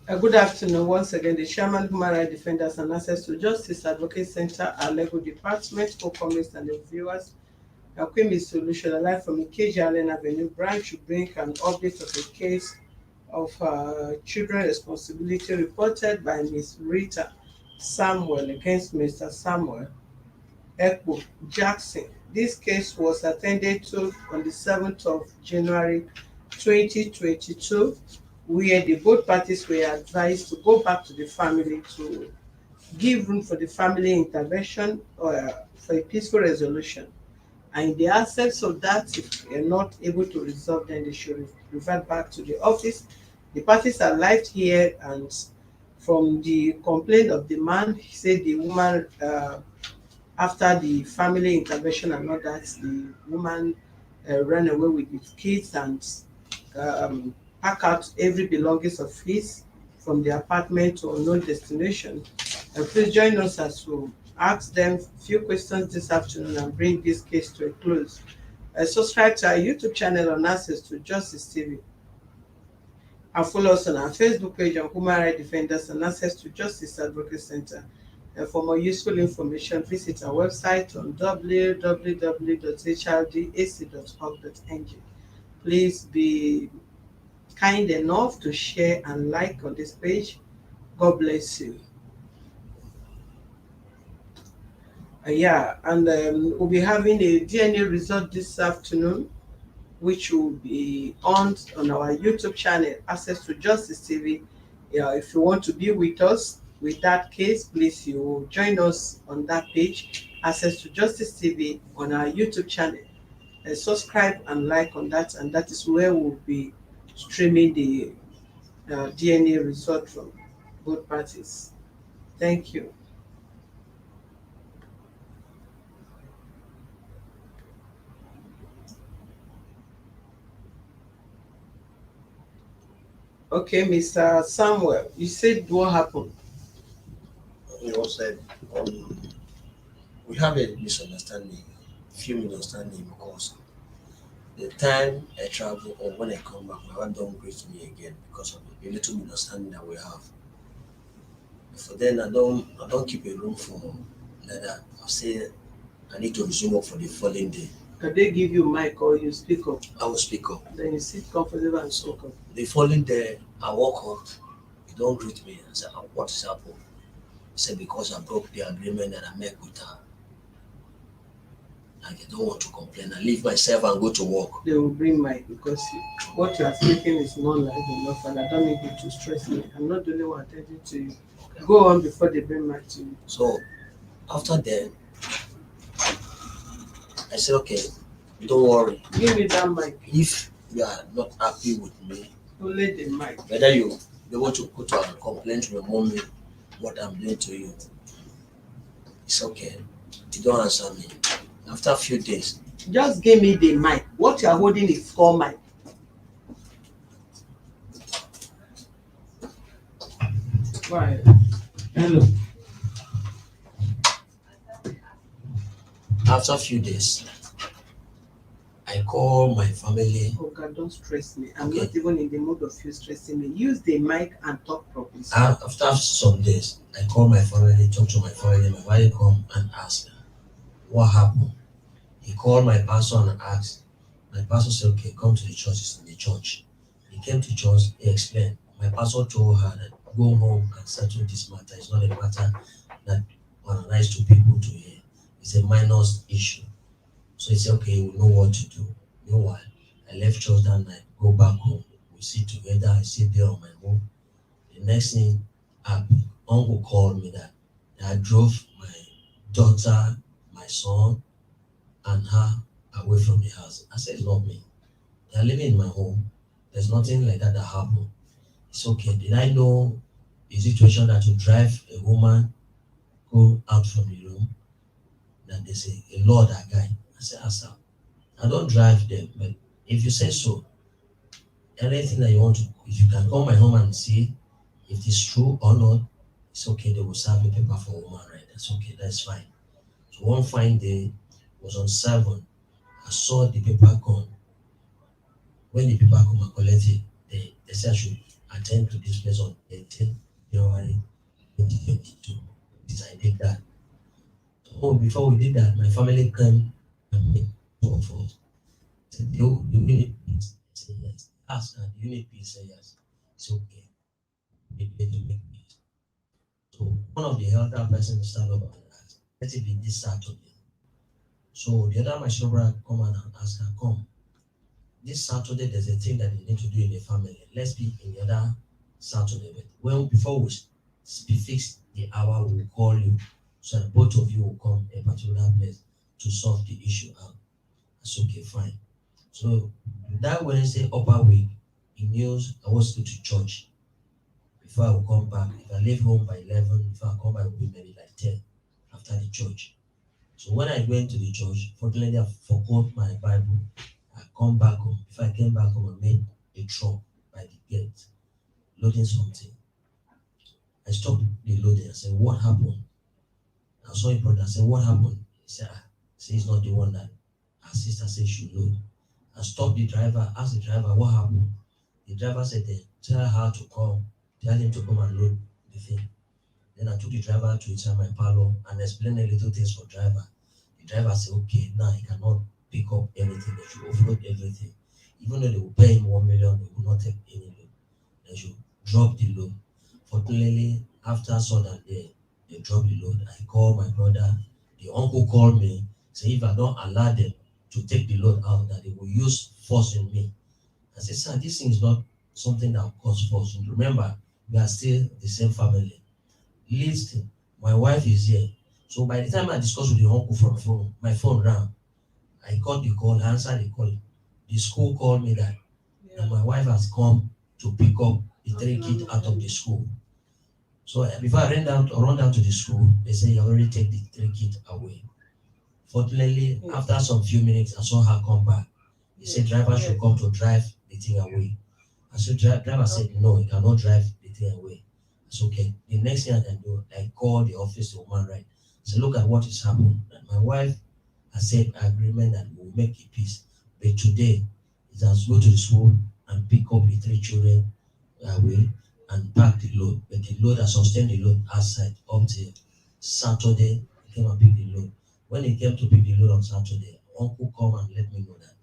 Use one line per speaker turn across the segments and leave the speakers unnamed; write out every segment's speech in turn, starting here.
Good afternoon. Once again, the Chairman, Human Rights Defenders and Access to Justice Advocate Center, our legal department, co-comments and the viewers. Queen is Solution, alive from Ikeja Allen Avenue branch, to bring an update of a case of children responsibility reported by Ms. Rita Samuel against Mr. Samuel EKPO Jackson. This case was attended to on the 7th of January 2022, where the both parties were advised to go back to the family to give room for the family intervention for a peaceful resolution. And in the absence of that, if they are not able to resolve, then they should revert back to the office. The parties are live here, and from the complaint of the man, he said the woman, after the family intervention and all that, the woman ran away with his kids and pack out every belongings of his from the apartment to unknown destination. Please join us as we ask them few questions this afternoon and bring this case to a close. Subscribe to our YouTube channel on Access to Justice TV and follow us on our Facebook page on Human Rights Defenders and Access to Justice Advocate Center. For more useful information, visit our website on www.hrdac.org.ng. Please be kind enough to share and like on this page. God bless you. We'll be having a DNA result this afternoon, which will be on our YouTube channel, Access to Justice TV. If you want to be with us with that case, please you join us on that page, Access to Justice TV, on our YouTube channel. Subscribe and like on that, and that is where we'll be streaming the DNA result from both parties. Thank you. Okay, Mr. Samuel, you said what happened?
He was said we have a misunderstanding, few misunderstanding, because the time I travel or when I come back, my wife don't greet me again because of the little misunderstanding that we have. For then I don't keep a room for that. I say I need to resume work for the following day.
Can they give you mic or you speak up?
I will speak up.
Then you sit comfortable and speak up.
The following day I woke up, he don't greet me. I said, what is happening? He said, because I broke the agreement that I made with her. And I don't want to complain. I leave myself and go to work.
They will bring mic because what you are speaking is not live enough, and I don't need you to stress me. I'm not the only one attending to you. Okay. Go on before they bring mic to you.
So after that, I said, okay, don't worry.
Give me that mic.
If you are not happy with me,
only the mic.
Whether you want to put a complaint to remove me, what I'm doing to you, it's okay. You don't answer me. After a few days,
just give me the mic. What you are holding is called mic. Right.
Hello.
After a few days, I call my family.
Oh God, don't stress me. I'm not even in the mood of you stressing me. Use the mic and talk properly.
After some days, I call my family, talk to my family. My wife come and ask what happened. He called my pastor and asked. My pastor said, okay, come to the church. It's in the church. He came to church, he explained. My pastor told her that go home and settle this matter. It's not a matter that analyze two people to hear. It's a minor issue. So he said, okay, we know what to do. Meanwhile, I left church that night, go back home. We sit together, I sit there on my home. The next thing, uncle called me that I drove my daughter, my son, and her away from the house. I said, it's not me. They're living in my home. There's nothing like that happened. It's okay. Did I know the situation that to drive a woman go out from the room? That they say, a law that guy. I said, Asa, I don't drive them, but if you say so, anything that you want to, if you can come my home and see if it's true or not, it's okay. They will serve me paper for woman right. That's okay. That's fine. So one fine day was on 7. I saw the paper come. When the paper come and collect it, they said I attend to this place on 18th January 2022. Decided that. Oh, before we did that, my family came and made two of us. Said, do you need peace? I said, yes. Ask her, do you need peace? Say yes. It's okay. We need to make peace. So one of the elder persons stand up and asked, let it be this Saturday. So the other my brother come and ask her, come. This Saturday there's a thing that you need to do in the family. Let's be in the other Saturday. But when before we fix the hour, we will call you. So that both of you will come a particular place to solve the issue out. That's okay, fine. So that Wednesday upper week, he knew I was going to church. Before I will come back, if I leave home by 11, if I come back, it will be maybe like 10 after the church. So when I went to the church, fortunately I forgot my Bible. I come back home. If I came back home, I made a truck by the gate, loading something. I stopped the loading. I said, what happened? I saw a brother. I said, what happened? He said, he's not the one that her sister said she load. I stopped the driver, asked the driver, what happened? The driver said, tell her to come, tell him to come and load the thing. Then I took the driver to inside my parlor and explained a little things for driver. The driver said, okay, now he cannot pick up anything. They should offload everything. Even though they will pay him 1 million, they will not take any load. They should drop the load. Fortunately, after I saw that they dropped the load, I called my brother. The uncle called me, say if I don't allow them to take the load out, that they will use force in me. I said, sir, this thing is not something that will cause force. And remember, we are still the same family. Listen, my wife is here. So by the time I discussed with the uncle from phone, my phone rang. I got the call, answered the call. The school called me that my wife has come to pick up the 3 kids out of the school. So before I run down to the school, they say you already take the 3 kids away. Fortunately, after some few minutes, I saw her come back. He said driver should come to drive the thing away. I said driver said no, he cannot drive the thing away. I said okay. The next thing I can do, I call the office, the woman right. I said look at what is happening. And my wife has said agreement that we'll make a peace. But today, it has to go to the school and pick up the 3 children away and pack the load. But the load has sustained the load outside up till Saturday. He came and picked the load. When he came to pick the load on Saturday, uncle come and let me know that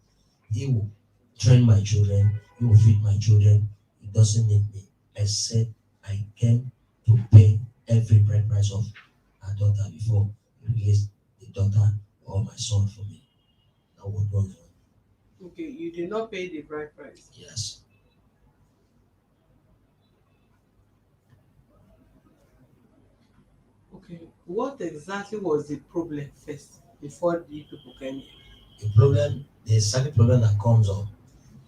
he will train my children, he will feed my children, he doesn't need me. I said I came to pay every bride price of our daughter before he released the daughter or my son for me. That was going on.
Okay, you did not pay the bride price.
Yes.
Okay, what exactly was the problem first before the people came here?
The second problem that comes up.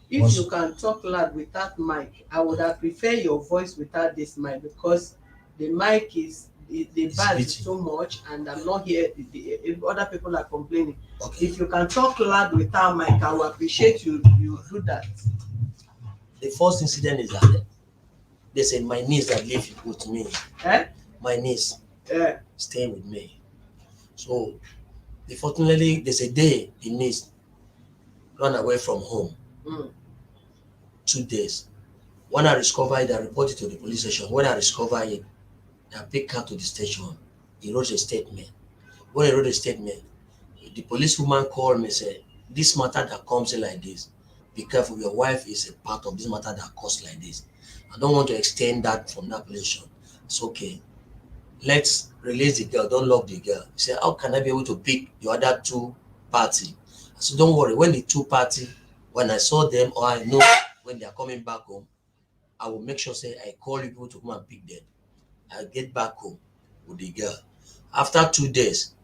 If you can talk loud without mic, I would have preferred your voice without this mic because the mic is the bass is too much and I'm not here. If other people are complaining,
Okay.
If you can talk loud without mic, I will appreciate you do that.
The first incident is that they said my niece that live with me. My niece stay with me. So unfortunately, there's a day the niece run away from home. 2 days. When I discover it, I report it to the police station. When I discover it, I pick her to the station. He wrote a statement. When he wrote a statement, the policewoman called me and said, this matter that comes in like this, be careful, your wife is a part of this matter that caused like this. I don't want to extend that from that position. It's okay. Let's release the girl, don't lock the girl. He said, how can I be able to pick the other 2 parties? I said, don't worry, when the 2 parties, when I saw them or I know when they are coming back home, I will make sure say I call you people to come and pick them. I get back home with the girl. After 2 days,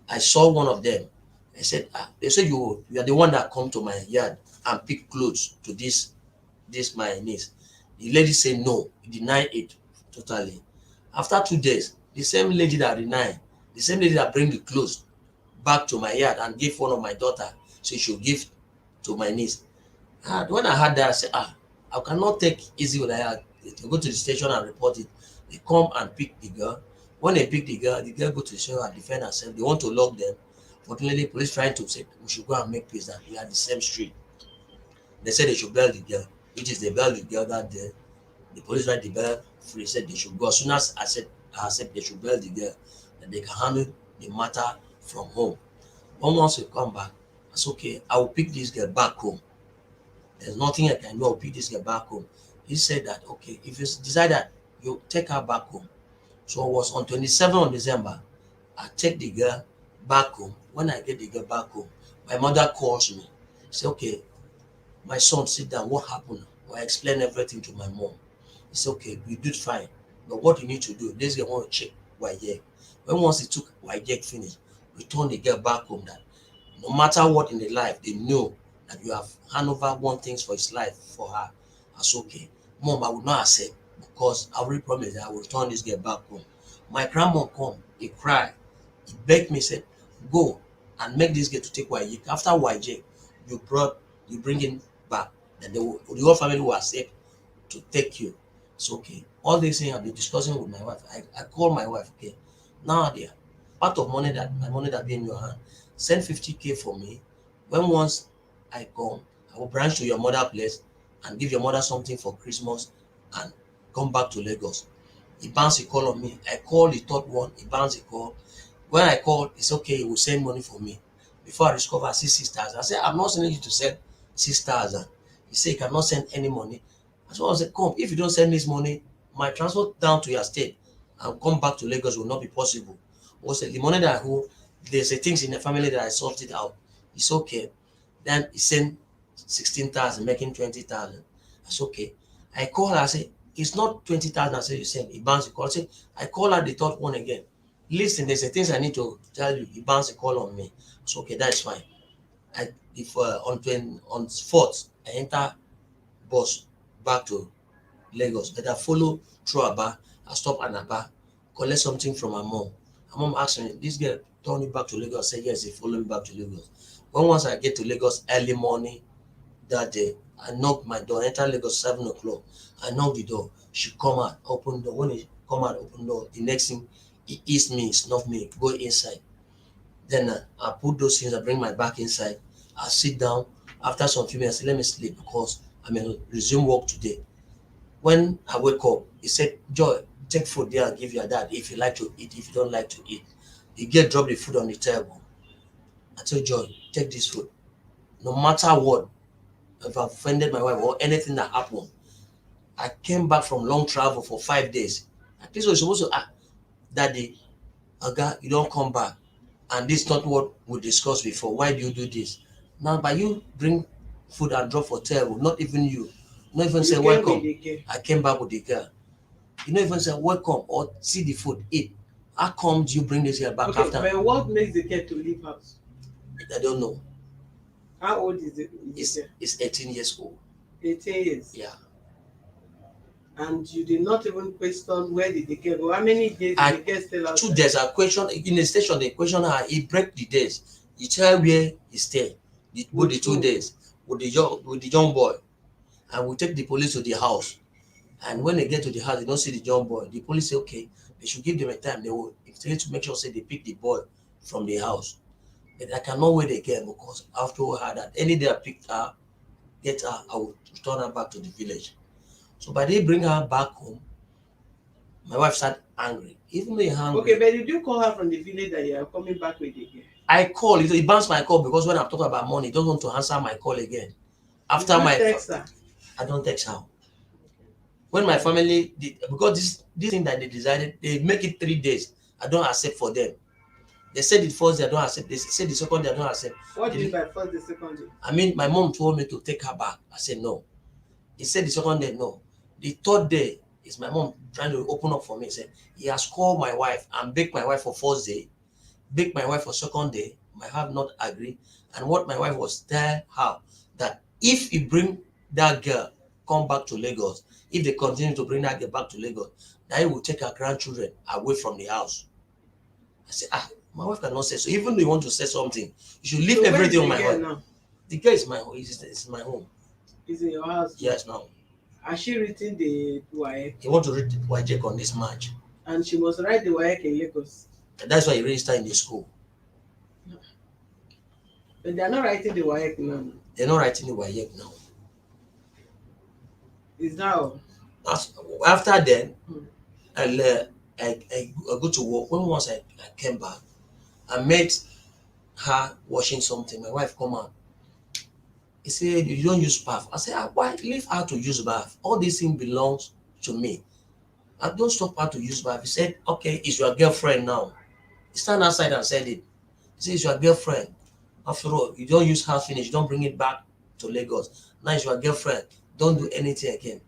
I saw one of them. I said, they said you are the one that come to my yard and pick clothes to this my niece. The lady said no, he denied it totally. After 2 days, the same lady that denied, the same lady that bring the clothes back to my yard and give one of my daughter, so she should give to my niece. When I heard that, I said, I cannot take easy with that. They go to the station and report it. They come and pick the girl. When they pick the girl go to the station and defend herself. They want to lock them. Fortunately, the police trying to say we should go and make peace that we are the same street. They said they should bail the girl, which is they bail the girl that day. The police write the girl free, said they should go. As soon as I said they should bail the girl, that they can handle the matter from home. Once we come back, I said, okay, I will pick this girl back home. There's nothing I can do. I'll pick this girl back home. He said that, okay, if you decide that, you take her back home. So it was on 27th of December, I take the girl back home. When I get the girl back home, my mother calls me. Say, okay, my son, sit down. What happened? I explain everything to my mom. He said, okay, you did fine. But what you need to do, this girl want to check YJ. When once he took YJ finish, return the girl back home that no matter what in the life, they know that you have hand over one things for his life for her. I said, okay, mom, I will not accept because I already promised that I will return this girl back home. My grandma come, he cried, he begged me, said, go and make this girl to take YJ. After YJ, you bring him back. Then the whole family will accept to take you. It's okay. All these things I've been discussing with my wife. I call my wife, okay. Now dear, part of my money that be in your hand, send 50K for me. When once I come, I will branch to your mother place and give your mother something for Christmas and come back to Lagos. He bounce a call on me. I call the third one, he bounce a call. When I call, it's okay, he will send money for me. Before I discover I see 6,000. I said, I'm not sending you to send 6,000. He said he cannot send any money. So I said, come, if you don't send this money, my transfer down to your state and come back to Lagos will not be possible. I said, the money that I hold, there's a things in the family that I sorted out. It's okay. Then he sent 16,000, making 20,000. I said, okay. I call her, I say, it's not 20,000. I said, you send. He bounced the call. I say, I call her the third one again. Listen, there's a things I need to tell you. He bounced the call on me. So okay, that's fine. If on 4th, I enter bus back to Lagos. But I follow through Aba. I stop at Aba, collect something from my mom. My mom asked me, this girl turn you back to Lagos? I said, yes, he follow me back to Lagos. When once I get to Lagos early morning that day, I knock my door, enter Lagos 7 o'clock. I knock the door. She come out, open the door. When he come out, open the door, the next thing, he eats me, snuff me, go inside. Then I put those things, I bring my back inside. I sit down. After some few minutes, I say, let me sleep because I'm going to resume work today. When I wake up, he said, Joy, take food there and give your dad if you like to eat, if you don't like to eat. He get drop the food on the table. I tell Joy, take this food. No matter what, if I've offended my wife or anything that happened, I came back from long travel for 5 days. At least we're supposed to ask, Daddy, Aga, you don't come back. And this is not what we discussed before. Why do you do this? Now, by you bring food and drop for table, not even you, not even
You
say
came
welcome.
with the girl.
I came back with the girl. You don't even say welcome or see the food, eat. How come you bring this here back
Okay,
after?
but what makes the girl to leave house?
I don't know.
How old is the girl?
It's 18 years old.
18 years.
Yeah.
And you did not even question where did the girl go? How many days did the girl stay outside?
2 days. I question in the station. They question her. He break the days. He tell where he stay. Both the 2 days with the young boy, and we take the police to the house. And when they get to the house, they don't see the young boy. The police say, okay, they should give them a time. They will investigate to make sure say they pick the boy from the house. But I cannot wait again because after her that any day I picked her, get her, I will return her back to the village. So by they bring her back home, my wife started angry. Even though he angry.
Okay, but did you call her from the village that you are coming back with the girl?
I call, he bounced my call because when I'm talking about money, he doesn't want to answer my call again. After
you don't
my
text her?
I don't text her. When my family did, because this thing that they decided, they make it 3 days. I don't accept for them. They said the first day I don't accept. They said the second day I don't accept.
What do you mean by first day, second day?
I mean, my mom told me to take her back. I said no. He said the second day no. The third day is my mom trying to open up for me. He said he has called my wife and begged my wife for first day, begged my wife for second day. My wife not agree. And what my wife was tell her that if he bring that girl come back to Lagos, if they continue to bring that girl back to Lagos, that he will take her grandchildren away from the house. I said, my wife cannot say so. Even though you want to say something, you should leave everything on my home.
Now?
The girl is my home. It's my home.
Is in your house?
Yes, now.
Has she written the WAEC?
He want to read the WAEC on this March.
And she must write the WAEC in Lagos.
And that's why he registered in the school.
But they are not writing the WAEC now.
They're not writing the WAEC now.
Is that all?
After then,
Mm.
I go to work. When once I came back, I met her washing something. My wife come out. He said, you don't use bath. I said, why? Leave her to use bath. All these things belongs to me. I don't stop her to use bath. He said, okay, it's your girlfriend now. He stand outside and said it. He said, it's your girlfriend. After all, you don't use her finish. You don't bring it back to Lagos. Now it's your girlfriend. Don't do anything again.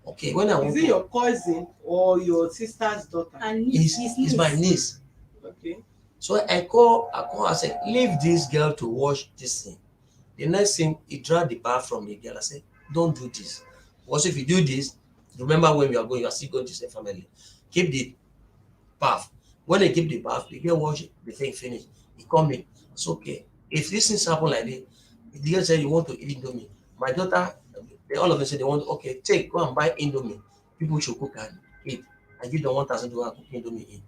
Okay, when I
Is
want
it
to,
your cousin or your sister's daughter?
And niece,
it's my niece.
Okay.
So I said, leave this girl to wash this thing. The next thing, he dragged the bath from the girl. I said, don't do this. Because if you do this, remember when we are going, you are still going to say family. Keep the bath. When they keep the bath, the girl wash the thing finish. He come in. It's okay. If this things happen like this, the girl said you want to eat Indomie. My daughter, they all of them said they want, okay, take, go and buy Indomie. People should cook and eat. I give them 1,000 to go and cook Indomie eat.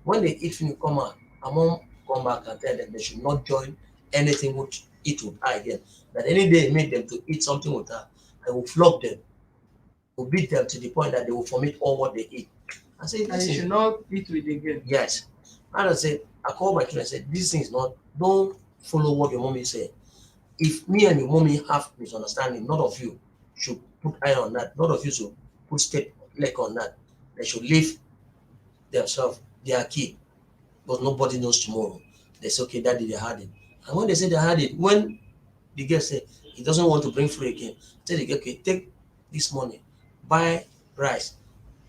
When they eat finish, come out, my mom come back and tell them they should not join anything with eat with her again. That any day make them to eat something with her, I will flog them, will beat them to the point that they will vomit all what they eat. I say,
And you
listen,
should not eat with the girl.
yes. And I said, I called my children and said, this thing is not, don't follow what your mommy said. If me and your mommy have misunderstanding, none of you should put eye on that. None of you should put step leg on that. They should leave themselves, their key, but nobody knows tomorrow. They say, okay, daddy, they had it. And when they say they had it, when the girl said he doesn't want to bring food again, tell the girl, okay, take this money, buy rice,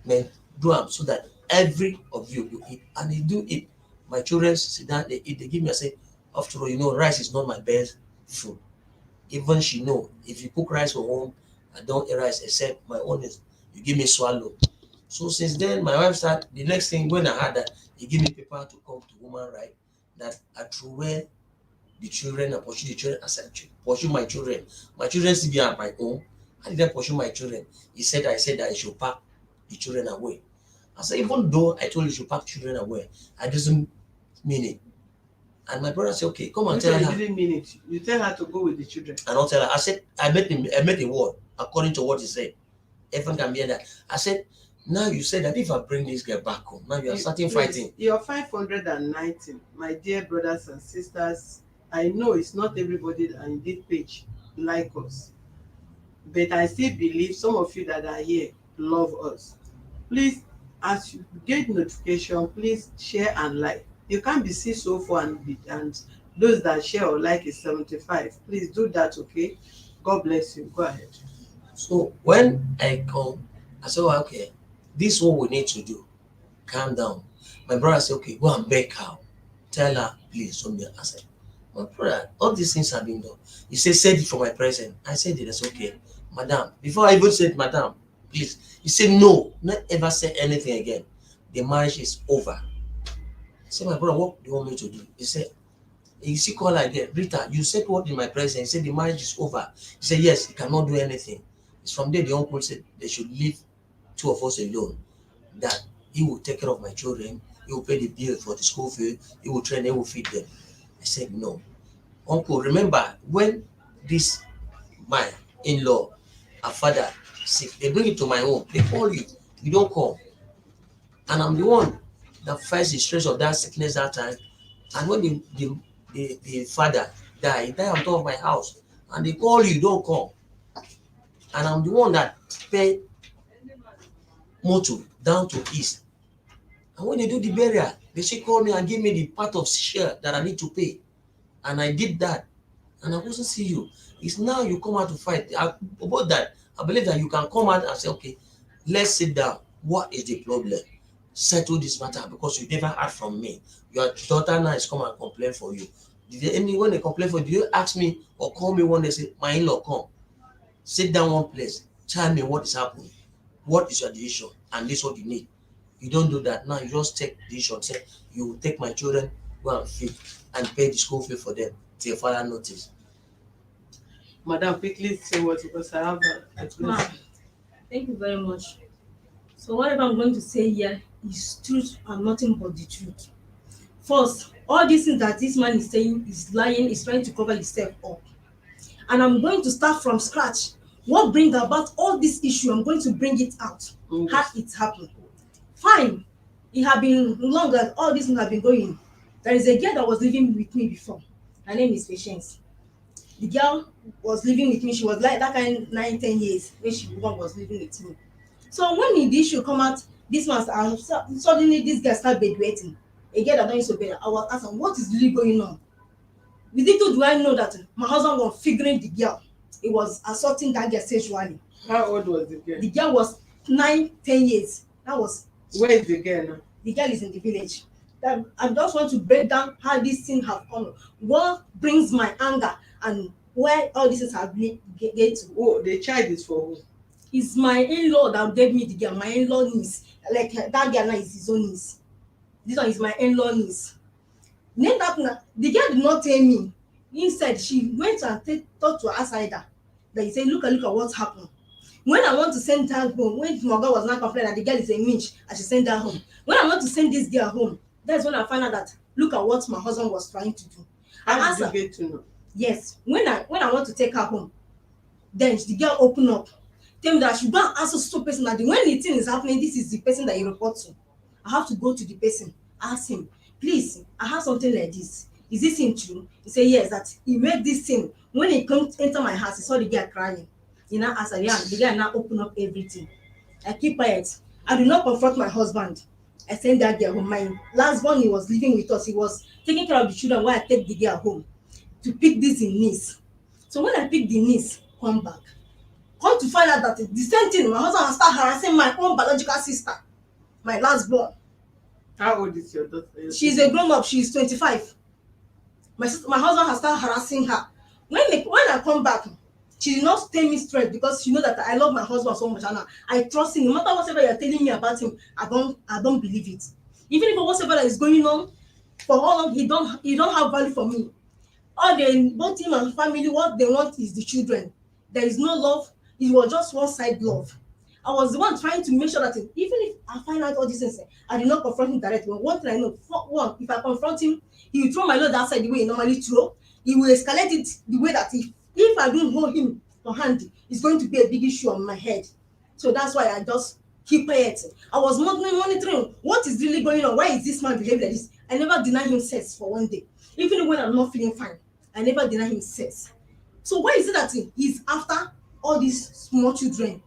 man, do am so that every of you will eat. And they do eat. My children sit down, they eat, they give me, I say, after all, rice is not my best food. Even she know, if you cook rice for home, I don't eat rice except my own is you give me swallow. So since then, my wife started, the next thing when I had that, he give me paper to come to woman right, that I threw away the children and pursue the children as I pursue my children. My children still be at my home. How did I pursue my children? I said that I should pack the children away. I said, even though I told you should pack children away, I doesn't mean it. And my brother said, okay, come and
Which
tell
one
her.
you didn't mean it? You tell her to go with the children.
And I'll tell her. I said, I made a word according to what he said. Everyone can hear that. I said, now you said that if I bring this girl back home, now you are starting fighting.
You're 519, my dear brothers and sisters. I know it's not everybody on this page like us, but I still believe some of you that are here love us. Please, as you get notification, please share and like. You can't be see so far and those that share or like is 75. Please do that, okay? God bless you. Go ahead.
So when I come, I said, oh, okay, this is what we need to do. Calm down. My brother said, okay, go and beg her. Tell her, please, don't be. I said, my brother, all these things have been done. He said it for my present. I said it, that's okay. Madam, before I even said, madam, please. He said, no, not ever say anything again. The marriage is over. I said, my brother, what do you want me to do? He said, you see, call again, Rita, you said what in my presence? He said the marriage is over. He said, yes, he cannot do anything. It's from there the uncle said they should leave two of us alone. That he will take care of my children, he will pay the bill for the school fee, he will train, he will feed them. I said, no. Uncle, remember when this my in-law, her father, sick, they bring it to my home, they call you, you don't come. And I'm the one that faced the stress of that sickness that time. And when the father died, he died on top of my house. And they call you, don't come. And I'm the one that pay motor down to east. And when they do the burial, they still call me and give me the part of share that I need to pay. And I did that. And I wasn't see you. It's now you come out to fight. About that, I believe that you can come out and say, okay, let's sit down. What is the problem? Settle this matter because you never heard from me. Your daughter now is come and complain for you. When they complain for you, do you ask me or call me one day say, my in-law, come. Sit down one place. Tell me what is happening. What is your decision? And this is what you need. You don't do that. Now you just take the decision. Say, you will take my children, go and feed and pay the school fee for them till further notice.
Madam, quickly say what because I have a
Ma'am, thank you very much. So whatever I'm going to say here is truth and nothing but the truth. First, all these things that this man is saying is lying, is trying to cover himself up. And I'm going to start from scratch what bring about all this issue, I'm going to bring it out. How it happened. Fine, it had been long that all this thing had been going. There is a girl that was living with me before. Her name is Patience. The girl was living with me. She was like that kind 9, 10 years when she was living with me. So when the issue come out, this man suddenly this guy start bedwetting. A girl that don't used to bed. I was asking, what is really going on? With little do I know that my husband was figuring the girl. He was assaulting that girl sexually.
How old was the girl?
The girl was 9, 10 years. That was.
Where is the girl now?
The girl is in the village. That I just want to break down how this thing have come. What brings my anger and where all this have been get to.
Oh, the child is for who?
It's my in-law that gave me the girl. My in-law niece. Like that girl now is his own niece. This one is my in-law niece. Then that the girl did not tell me. Instead, she went and talked to her outsider. That he said, look at what happened. When I want to send her home, when Moga was not complaining that the girl is a minch, I should send her home. When I want to send this girl home, that's when I find out that look at what my husband was trying to do.
How did you get to know?
Yes, when I want to take her home, then the girl open up, tell me that I should go and ask so person that when the thing is happening, this is the person that you report to. I have to go to the person, ask him, please, I have something like this. Is this him true? He said yes, that he made this thing. When he come enter my house, he saw the girl crying. You know, as I am, the guy now open up everything. I keep quiet. I do not confront my husband. I send that girl home. My last one, he was living with us. He was taking care of the children while I take the girl home to pick this in niece. So when I pick the niece, come back. Come to find out that the same thing, my husband start harassing my own biological sister, my last born.
How old is your daughter?
She's a grown up. She's 25. My husband has started harassing her. When I come back, she did not tell me straight because she know that I love my husband so much and I trust him. No matter whatever you're telling me about him, I don't believe it. Even if whatever that is going on, for how long he don't have value for me. Both him and family, what they want is the children. There is no love. It was just one side love. I was the one trying to make sure that even if I find out all these things, I did not confront him directly. One thing I know, one, if I confront him, he will throw my load outside the way he normally throw. He will escalate it the way that if I don't hold him for hand, it's going to be a big issue on my head. So that's why I just keep quiet. I was monitoring what is really going on. Why is this man behaving like this? I never deny him sex for one day. Even when I'm not feeling fine, I never deny him sex. So why is it that he's after all these small children?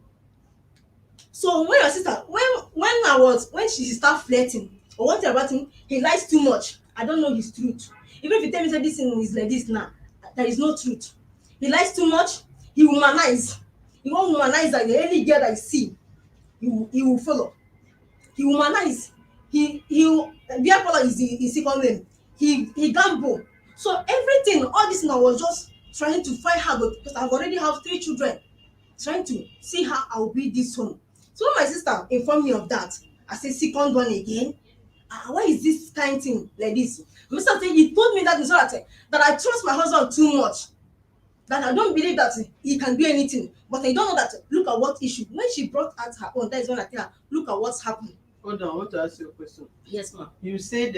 So when your sister, when she start flirting or one thing about him, he lies too much. I don't know his truth. Even if you tell me that this thing is like this now, there is no truth. He lies too much. He womanize. He won't womanize like any girl that I see. He will follow. He womanize. Biapola is his second name. He gamble. So everything, all this now was just trying to find her because I've already have 3 children. Trying to see how I will build this home. So when my sister informed me of that, I said, second one again. Why is this kind thing like this? Mr. Thing, he told me that so that I trust my husband too much. That I don't believe that he can do anything. But I don't know that, look at what issue. When she brought out her own, that is when I tell her, look at what's happened.
Hold on, I want to ask you a question.
Yes, ma'am.
You said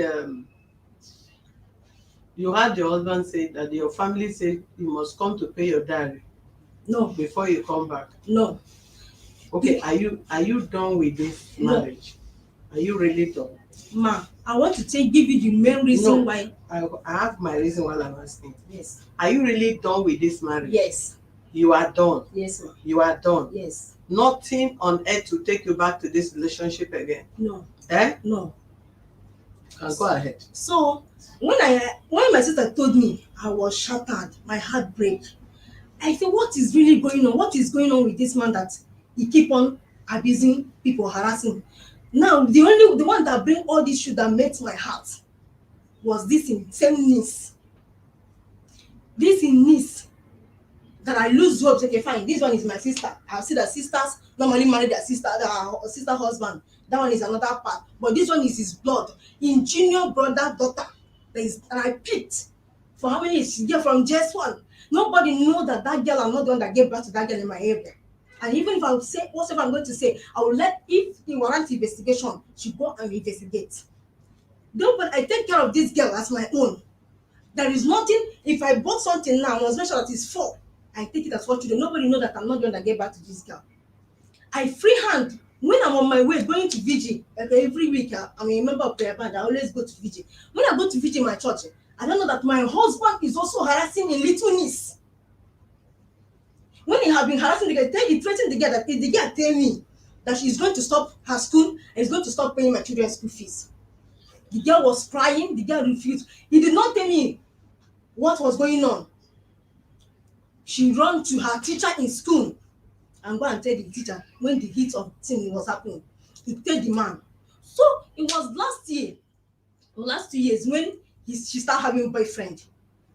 you had your husband say that your family said you must come to pay your dowry.
No.
Before you come back.
No.
Okay, are you done with this marriage? No. Are you really done?
Ma, I want to give you the main reason why.
I have my reason while I'm asking.
Yes.
Are you really done with this marriage?
Yes.
You are done?
Yes, ma.
You are done?
Yes.
Nothing on earth to take you back to this relationship again?
No.
No. Go ahead.
So, when my sister told me, I was shattered, my heart break. I said, what is really going on? What is going on with this man that he keep on abusing people, harassing? Now, the one that bring all this shit that melts my heart was this in same niece. This in niece that I lose hope. Okay, fine. This one is my sister. I see that sisters normally marry their sister husband. That one is another part. But this one is his blood. In junior brother, daughter. And I picked for how many years? She get from just one. Nobody know that girl, I'm not the one that gave birth to that girl in my area. And even if I would say whatever I'm going to say, I will let, if he warrant investigation, she go and investigate. Though, but I take care of this girl as my own. There is nothing, if I bought something now, I must make sure that it's full. I take it as 4 children. Nobody know that I'm not the one that get back to this girl. I free hand when I'm on my way going to VG. Every week, I'm a member of prayer band. I always go to VG. When I go to VG in my church, I don't know that my husband is also harassing a little niece. When he have been harassing the girl, he threatened the girl that if the girl tell me that she's going to stop her school and is going to stop paying my children's school fees. The girl was crying. The girl refused. He did not tell me what was going on. She ran to her teacher in school and go and tell the teacher when the heat of thing was happening. He tell the man. So it was last year, or last 2 years, when she started having a boyfriend.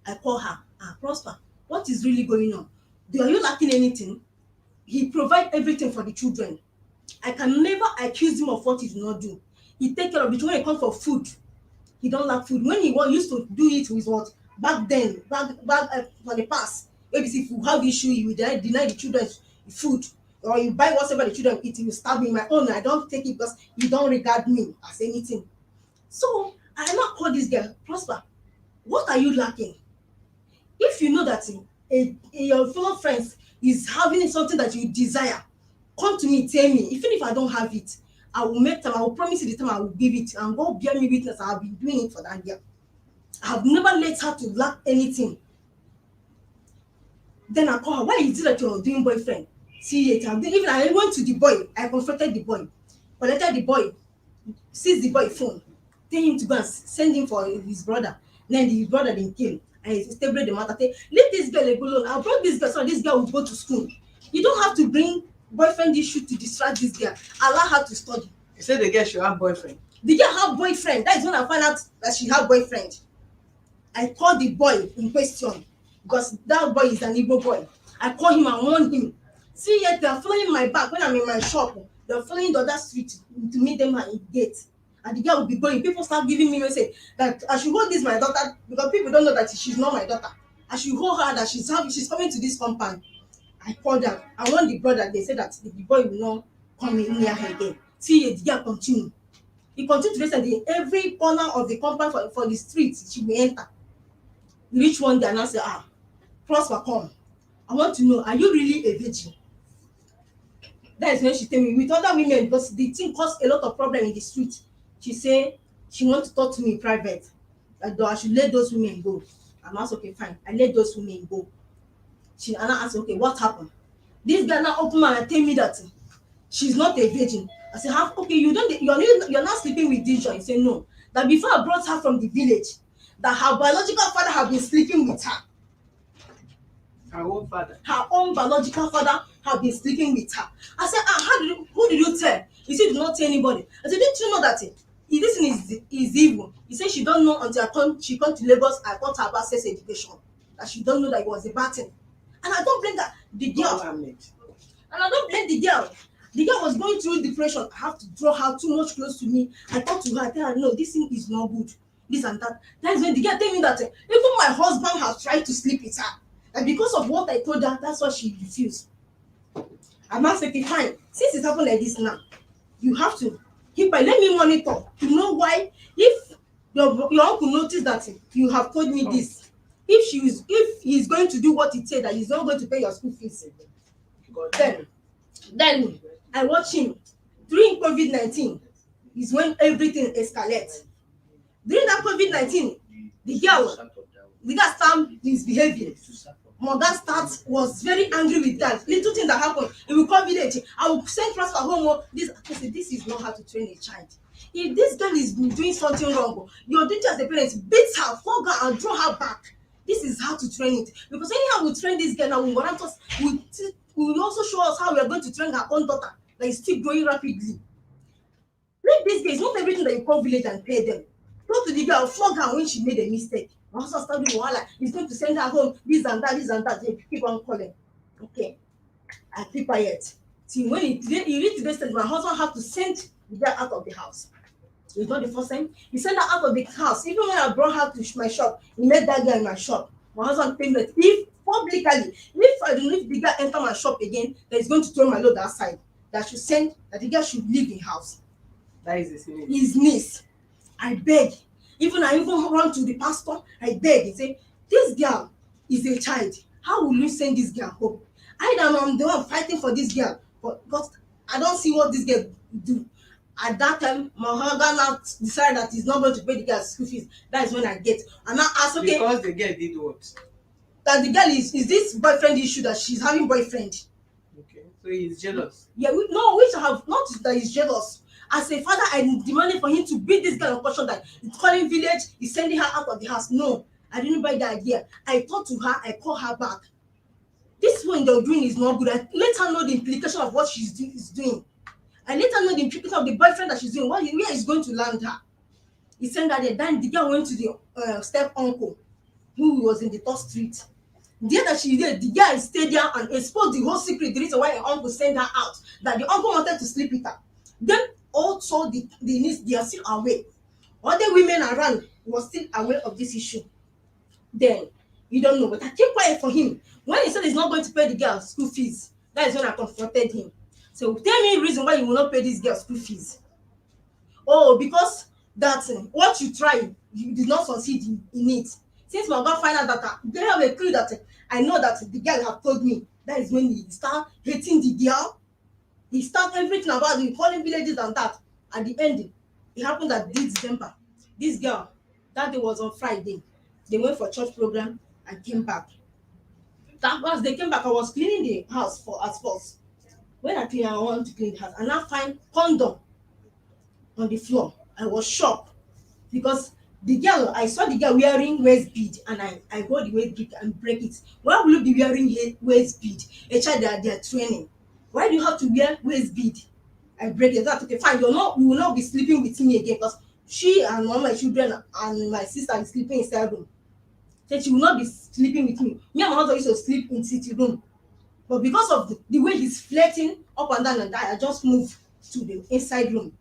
I call her, Prosper, what is really going on? Are you lacking anything? He provide everything for the children. I can never accuse him of what he did not do. He take care of it. When it comes for food, he don't lack food. When he used to do it with what? Back then, for the past, maybe if you have issue, you will deny the children food, or you buy whatever the children eat, you stab me. My own, I don't take it because you don't regard me as anything. So I not call this girl, Prosper, what are you lacking? If you know that your fellow friends is having something that you desire, come to me, tell me. Even if I don't have it, I will make time. I will promise you the time I will give it, and God bear me witness. I have been doing it for that girl. I have never let her to lack anything. Then I call her. Why is it that you're doing boyfriend? See it. Even I went to the boy. I confronted the boy. Collected the boy. Seized the boy phone. Tell him to go and send him for his brother. Then his brother then came and he stable the matter. Say, leave this girl alone. I brought this girl so this girl will go to school. You don't have to bring boyfriend issue to distract this girl. Allow her to study.
You said the girl should have boyfriend.
The girl have boyfriend. That is when I find out that she have boyfriend. I call the boy in question because that boy is an Igbo boy. I call him and warn him. See, yet they are following my back when I'm in my shop. They are following the other street to meet them at the gate. And the girl will be going. People start giving me message that I should hold this my daughter because people don't know that she's not my daughter. I should hold her that she's coming to this compound. I called her. I warned the brother. They said that the boy will not come in near her again. See, the girl continue. He continued to listen in every corner of the compound for the street. She will enter. We reach one day and I say, Prosper, come. I want to know, are you really a virgin? That is when she tell me with other women because the thing caused a lot of problem in the street. She say she want to talk to me in private. That I should let those women go. I'm asked, okay, fine. I let those women go. And I asked, okay, what happened? This girl now open mouth and tell me that she's not a virgin. I said, okay, you're not sleeping with this joint. He said, no. That before I brought her from the village, that her biological father had been sleeping with her.
Her own father.
Her own biological father had been sleeping with her. I said, who did you tell? He said, do not tell anybody. I said, didn't you know that this thing is evil? He said, she don't know until she come to Lagos. I taught her about sex education. That she don't know that it was a bad thing. And I don't blame the girl. And I don't blame the girl. The girl was going through depression. I have to draw her too much close to me. I talked to her. I tell her, no, this thing is not good. This and that. That is when the girl tell me that even my husband has tried to sleep with her. And because of what I told her, that's why she refused. I'm not saying, fine. Since it happened like this now, you have to keep by. Let me monitor to know why. If your uncle noticed that you have told me this, if he's going to do what he said, that he's not going to pay your school fees, then I watch him. During COVID-19 is when everything escalates. During that COVID-19, the girl started misbehaving. Mother was very angry with that. Little thing that happened, it will call village. I will send Prosper home. This is not how to train a child. If this girl is doing something wrong, your duty as a parent, beat her, flog her, and draw her back. This is how to train it. Because anyhow we train this girl now, we will also show us how we are going to train her own daughter that is still growing rapidly. Like this girl, it's not everything that you call village and pay them. Go to the girl, flog her when she made a mistake. My husband started doing wahala. He's going to send her home, this and that. They keep on calling. Okay. I keep quiet. See, when he reached the stage, my husband had to send the girl out of the house. It's not the first time. He sent her out of the house. Even when I brought her to my shop, he met that girl in my shop. My husband paid that if the girl enter my shop again, that he's going to throw my load outside. That the girl should leave the house.
That is his niece.
His niece. I beg. I even run to the pastor. I beg. He say, this girl is a child. how will you send this girl home? I'm the one fighting for this girl, but I don't see what this girl do. At that time, my husband now decided that he's not going to pay the girl school fees. That is when I get, and now ask, okay,
Because the girl did what?
that the girl is this boyfriend issue, that she's having boyfriend.
Okay, so he's jealous.
Yeah, no, which I have not that he's jealous. As a father, I demanded for him to beat this girl on caution that he's calling village, he's sending her out of the house. No, I didn't buy the idea. I talked to her, I called her back. This one they're doing is not good. I let her know the implication of what she's doing. I let her know the implication of the boyfriend that she's doing. Where he's going to land her. He sent her there. Then the girl went to the step uncle, who was in the third street. There that she did, the guy stayed there and exposed the whole secret. The reason why her uncle sent her out, that the uncle wanted to sleep with her. Then also the niece, they are still aware. Other women around was still aware of this issue. Then you don't know, but I keep quiet for him. When he said he's not going to pay the girl school fees, that is when I confronted him. So tell me the reason why you will not pay this girl school fees. Oh, because that what you try, you did not succeed in it. Since my God find out that they have a clue that I know that the girl have told me, that is when he start hating the girl. He start everything about the calling villages and that. At the end, it happened that this December, this girl, that day was on Friday. They went for church program and came back. That once they came back, I was cleaning the house for at first. When I want to clean the house, and I find condom on the floor. I was shocked because I saw the girl wearing waist bead, and I hold the waist bead and break it. Why will you be wearing waist bead? A child that they are training. Why do you have to wear waist bead? I break it. That's okay, fine. You will not be sleeping with me again, because she and one of my children and my sister is sleeping inside room. Said she will not be sleeping with me. Me and my husband used to sleep in sitting room. But because of the way he's flirting up and down and that, I just moved to the inside room.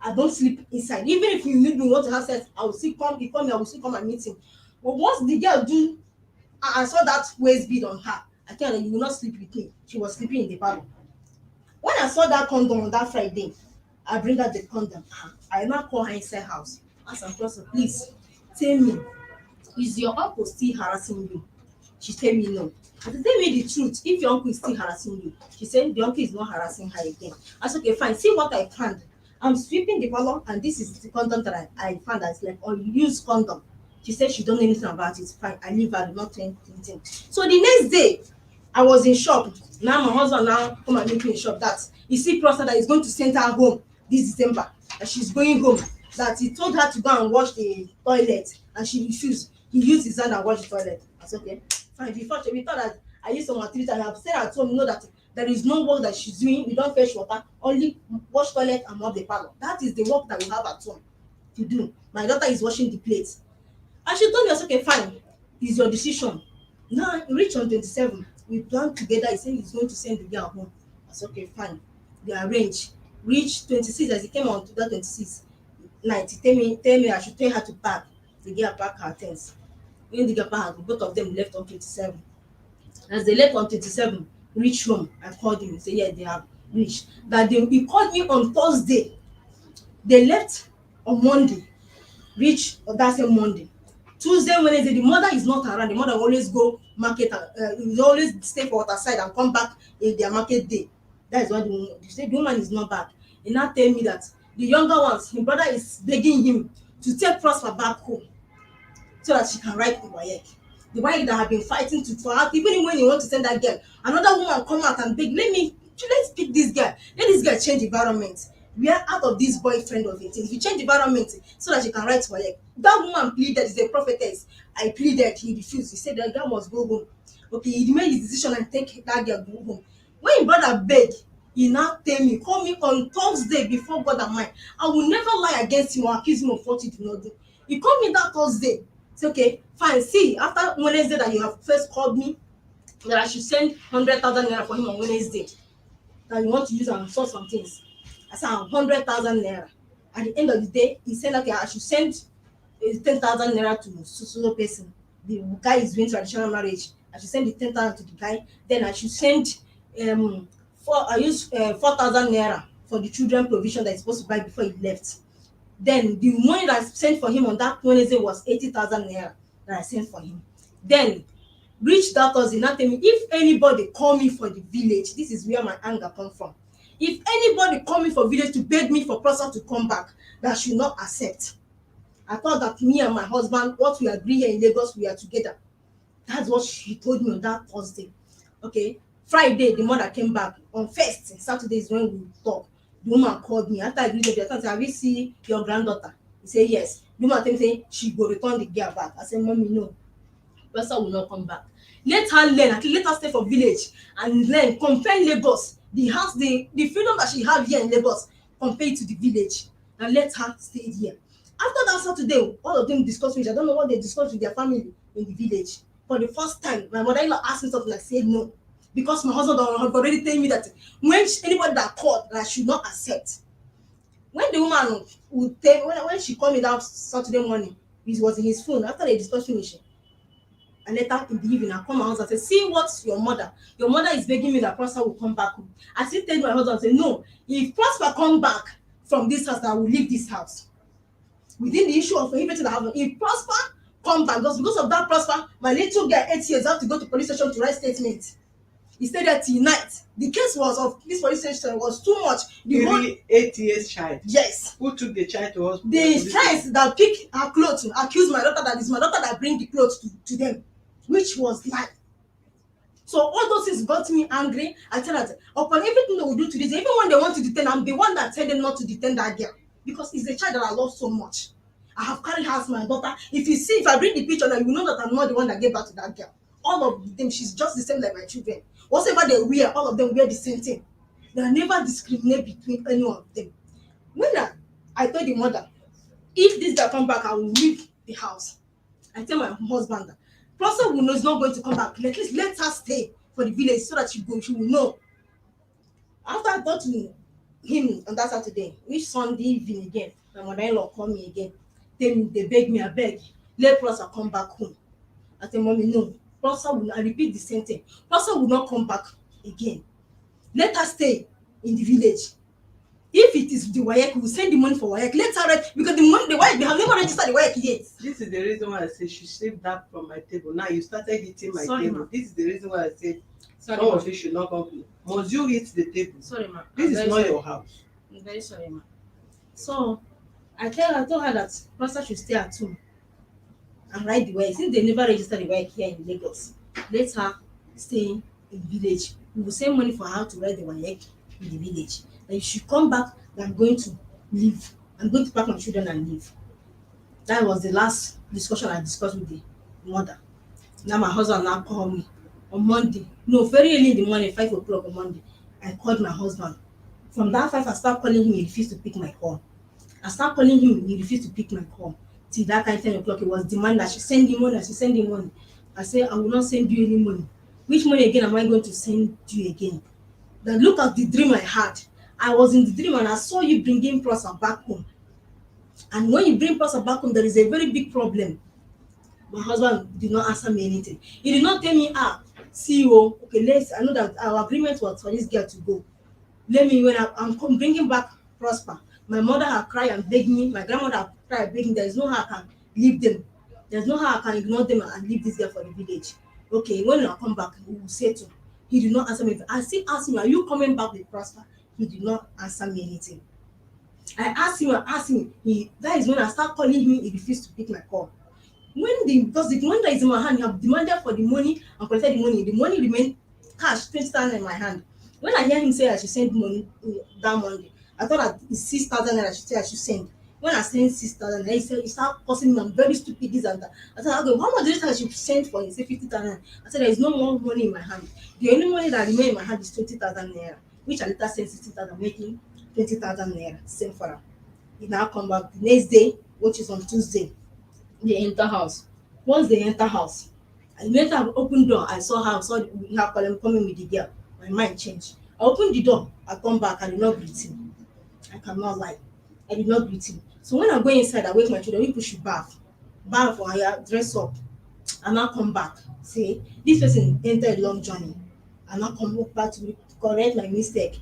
I don't sleep inside. Even if you need me, want to have sex, I will still come. He call me, I will still come and meet him. But once the girl I saw that waist bead on her, I tell her, you will not sleep with me. She was sleeping in the parlor. When I saw that condom on that Friday, I bring out the condom. I now call her inside house. Ask her, please tell me, is your uncle still harassing you? She tell me no. I said, tell me the truth. If your uncle is still harassing you, she said the uncle is not harassing her again. I said, okay, fine. See what I found. I'm sweeping the parlor, and this is the condom that I found that's like unused condom. She said she don't know anything about it. Fine, I leave her, not anything. So the next day, I was in shop. Now my husband now come and meet me in shop. That he see Prosper that he's going to send her home this December. That she's going home. That he told her to go and wash the toilet, and she refused. He used his hand and washed the toilet. I said, okay, fine. Before we thought that I used some activity, I have said at home, know that there is no work that she's doing. We don't fetch water, only wash toilet and mop the parlor. That is the work that we have at home to do. My daughter is washing the plates. And she told me, I said, okay, fine, it's your decision. Now, reach on 27. We plan together. He said he's going to send the girl home. I said, okay, fine. They arrange. Reach 26, as he came on to that 26 night, he tell me I should tell her to pack. The girl pack her things. When the girl pack, both of them left on 27. As they left on 27, reach home, I called him. He said, yeah, they have reached. He called me on Thursday. They left on Monday. Reach that same Monday. Tuesday, Wednesday, the mother is not around. The mother always go market, always stay for water side and come back in their market day. That is why the woman is not back. He now tell me that the younger ones, his brother is begging him to take Prosper back home so that she can write the WAEC. The WAEC that have been fighting for her, even when he want to send that girl, another woman come out and beg, let's pick this girl. Let this girl change environment. We are out of this boyfriend of it. If you change environment so that she can write WAEC. That woman pleaded, is a prophetess. I pleaded, he refused. He said the girl must go home. Okay, he made his decision and take that girl go home. When his brother begged, he now tell me, call me on Thursday before God and mine. I will never lie against him or accuse him of what he did not do. He called me that Thursday. Say, okay, fine. See, after Wednesday that you have first called me, that I should send 100,000 naira for him on Wednesday. That you want to use and sort some things. I said 100,000 naira. At the end of the day, he said, okay, I should send 10,000 naira to so person. The guy is doing traditional marriage. I should send the 10,000 to the guy. Then I should send 4,000 naira for the children provision that he's supposed to buy before he left. Then the money that I sent for him on that Wednesday was 80,000 naira that I sent for him. Then Reach that Thursday, now tell me if anybody call me for the village, this is where my anger come from. If anybody call me for village to beg me for Prosa to come back, that I should not accept. I thought that me and my husband, what we agree here in Lagos, we are together. That's what she told me on that Thursday. Okay, Friday the mother came back. On first Saturday is when we talk. The woman called me after I greeted her. I said, have you seen your granddaughter? He said yes. The woman tell me say she go return the girl back. I said, mommy, no, Professor will not come back. Let her learn, at least let her stay for village and learn, compare Lagos, the house, the freedom that she have here in Lagos, compare it to the village, and let her stay here. After that Saturday, all of them discuss with, I don't know what they discuss with their family in the village. For the first time, my mother-in-law asked me something, I said no, because my husband had already told me that when anybody that called, that I should not accept. When the woman would tell, when she called me that Saturday morning, it was in his phone. After the discussion finish, and later in the evening I come my house and say, see what your mother is begging me that Prosper will come back home. I still tell my husband, say no, if Prosper come back from this house, I will leave this house. Within the issue of everything that happened, if Prosper come back, because of that Prosper, my little girl 8 years have to go to police station to write statement. He stayed there till night. The case was of this police station was too much. The whole
8 years child.
Yes.
Who took the child to hospital?
The friends that pick her clothes accuse my daughter that it's my daughter that bring the clothes to them, which was lie. So all those things got me angry. I tell her upon everything they will do to this, even when they want to detain, I'm the one that tell them not to detain that girl because it's a child that I love so much. I have carried her as my daughter. If I bring the picture, then you know that I'm not the one that gave birth to that girl. All of them, she's just the same like my children. Whatever they wear, all of them wear the same thing. They never discriminate between any one of them. When I told the mother, if this girl come back, I will leave the house. I tell my husband that Prosper will know is not going to come back. At least let her stay for the village so that she will know. After I talked to him on that Saturday, which Sunday evening again, my mother-in-law called me again. They beg me, I beg, let Prosper come back home. I tell mommy, no, Prosper will not. I repeat the same thing. Prosper will not come back again. Let her stay in the village. If it is the WAEC, we will send the money for WAEC. Let her write, because the WAEC, they have never registered the WAEC yet.
This is the reason why I say she saved that from my table. Now you started hitting my
Sorry,
table.
Ma.
This is the reason why I said
Sorry,
some
ma.
of you should not come. Must you hit the table?
Sorry, ma.
This is not your house.
I'm very sorry, ma. So I told her that Pastor should stay at home and write the WAEC. Since they never registered the WAEC here in Lagos, let her stay in the village. We will send money for her to write the WAEC in the village. And if she come back, I'm going to leave. I'm going to pack my children and leave. That was the last discussion I discussed with the mother. Now my husband now called me on Monday. No, very early in the morning, 5 o'clock on Monday. I called my husband. From that 5, I started calling him. He refused to pick my call. I started calling him. He refused to pick my call. Till that kind of 10 o'clock, he was demanding that she send him money. I should send him money. I said, I will not send you any money. Which money again am I going to send you again? Then look at the dream I had. I was in the dream and I saw you bringing Prosper back home. And when you bring Prosper back home, there is a very big problem. My husband did not answer me anything. He did not tell me, CEO, okay, I know that our agreement was for this girl to go. When I'm bringing back Prosper, my mother had cried and begged me, my grandmother had cried and begged me, there is no how I can leave them. There's no how I can ignore them and leave this girl for the village. Okay, when I come back, we will settle. He did not answer me. I still asked him, are you coming back with Prosper? He did not answer me anything. I asked him, that is when I start calling him, he refused to pick my call. Because the money that is in my hand, you have demanded for the money and collected the money remained cash, 20,000 in my hand. When I hear him say I should send money that Monday, I thought that it's 6,000 I should send. When I send 6,000, he said, he started causing me, I'm very stupid, this and that. I said, okay, how much do you think I should send for? He said 50,000. I said, there is no more money in my hand. The only money that remains in my hand is 20,000 naira, which I later sent 60,000, making 20,000 naira. Same for her. He now come back the next day, which is on Tuesday. They enter house. Once they enter house, I later open door. I saw her coming with the girl. My mind changed. I opened the door. I come back. I did not greet him. I cannot lie. I did not greet him. So when I go inside, I wake my children. People should bath or I dress up, and now come back. Say this person entered a long journey, and now come back to correct my mistake.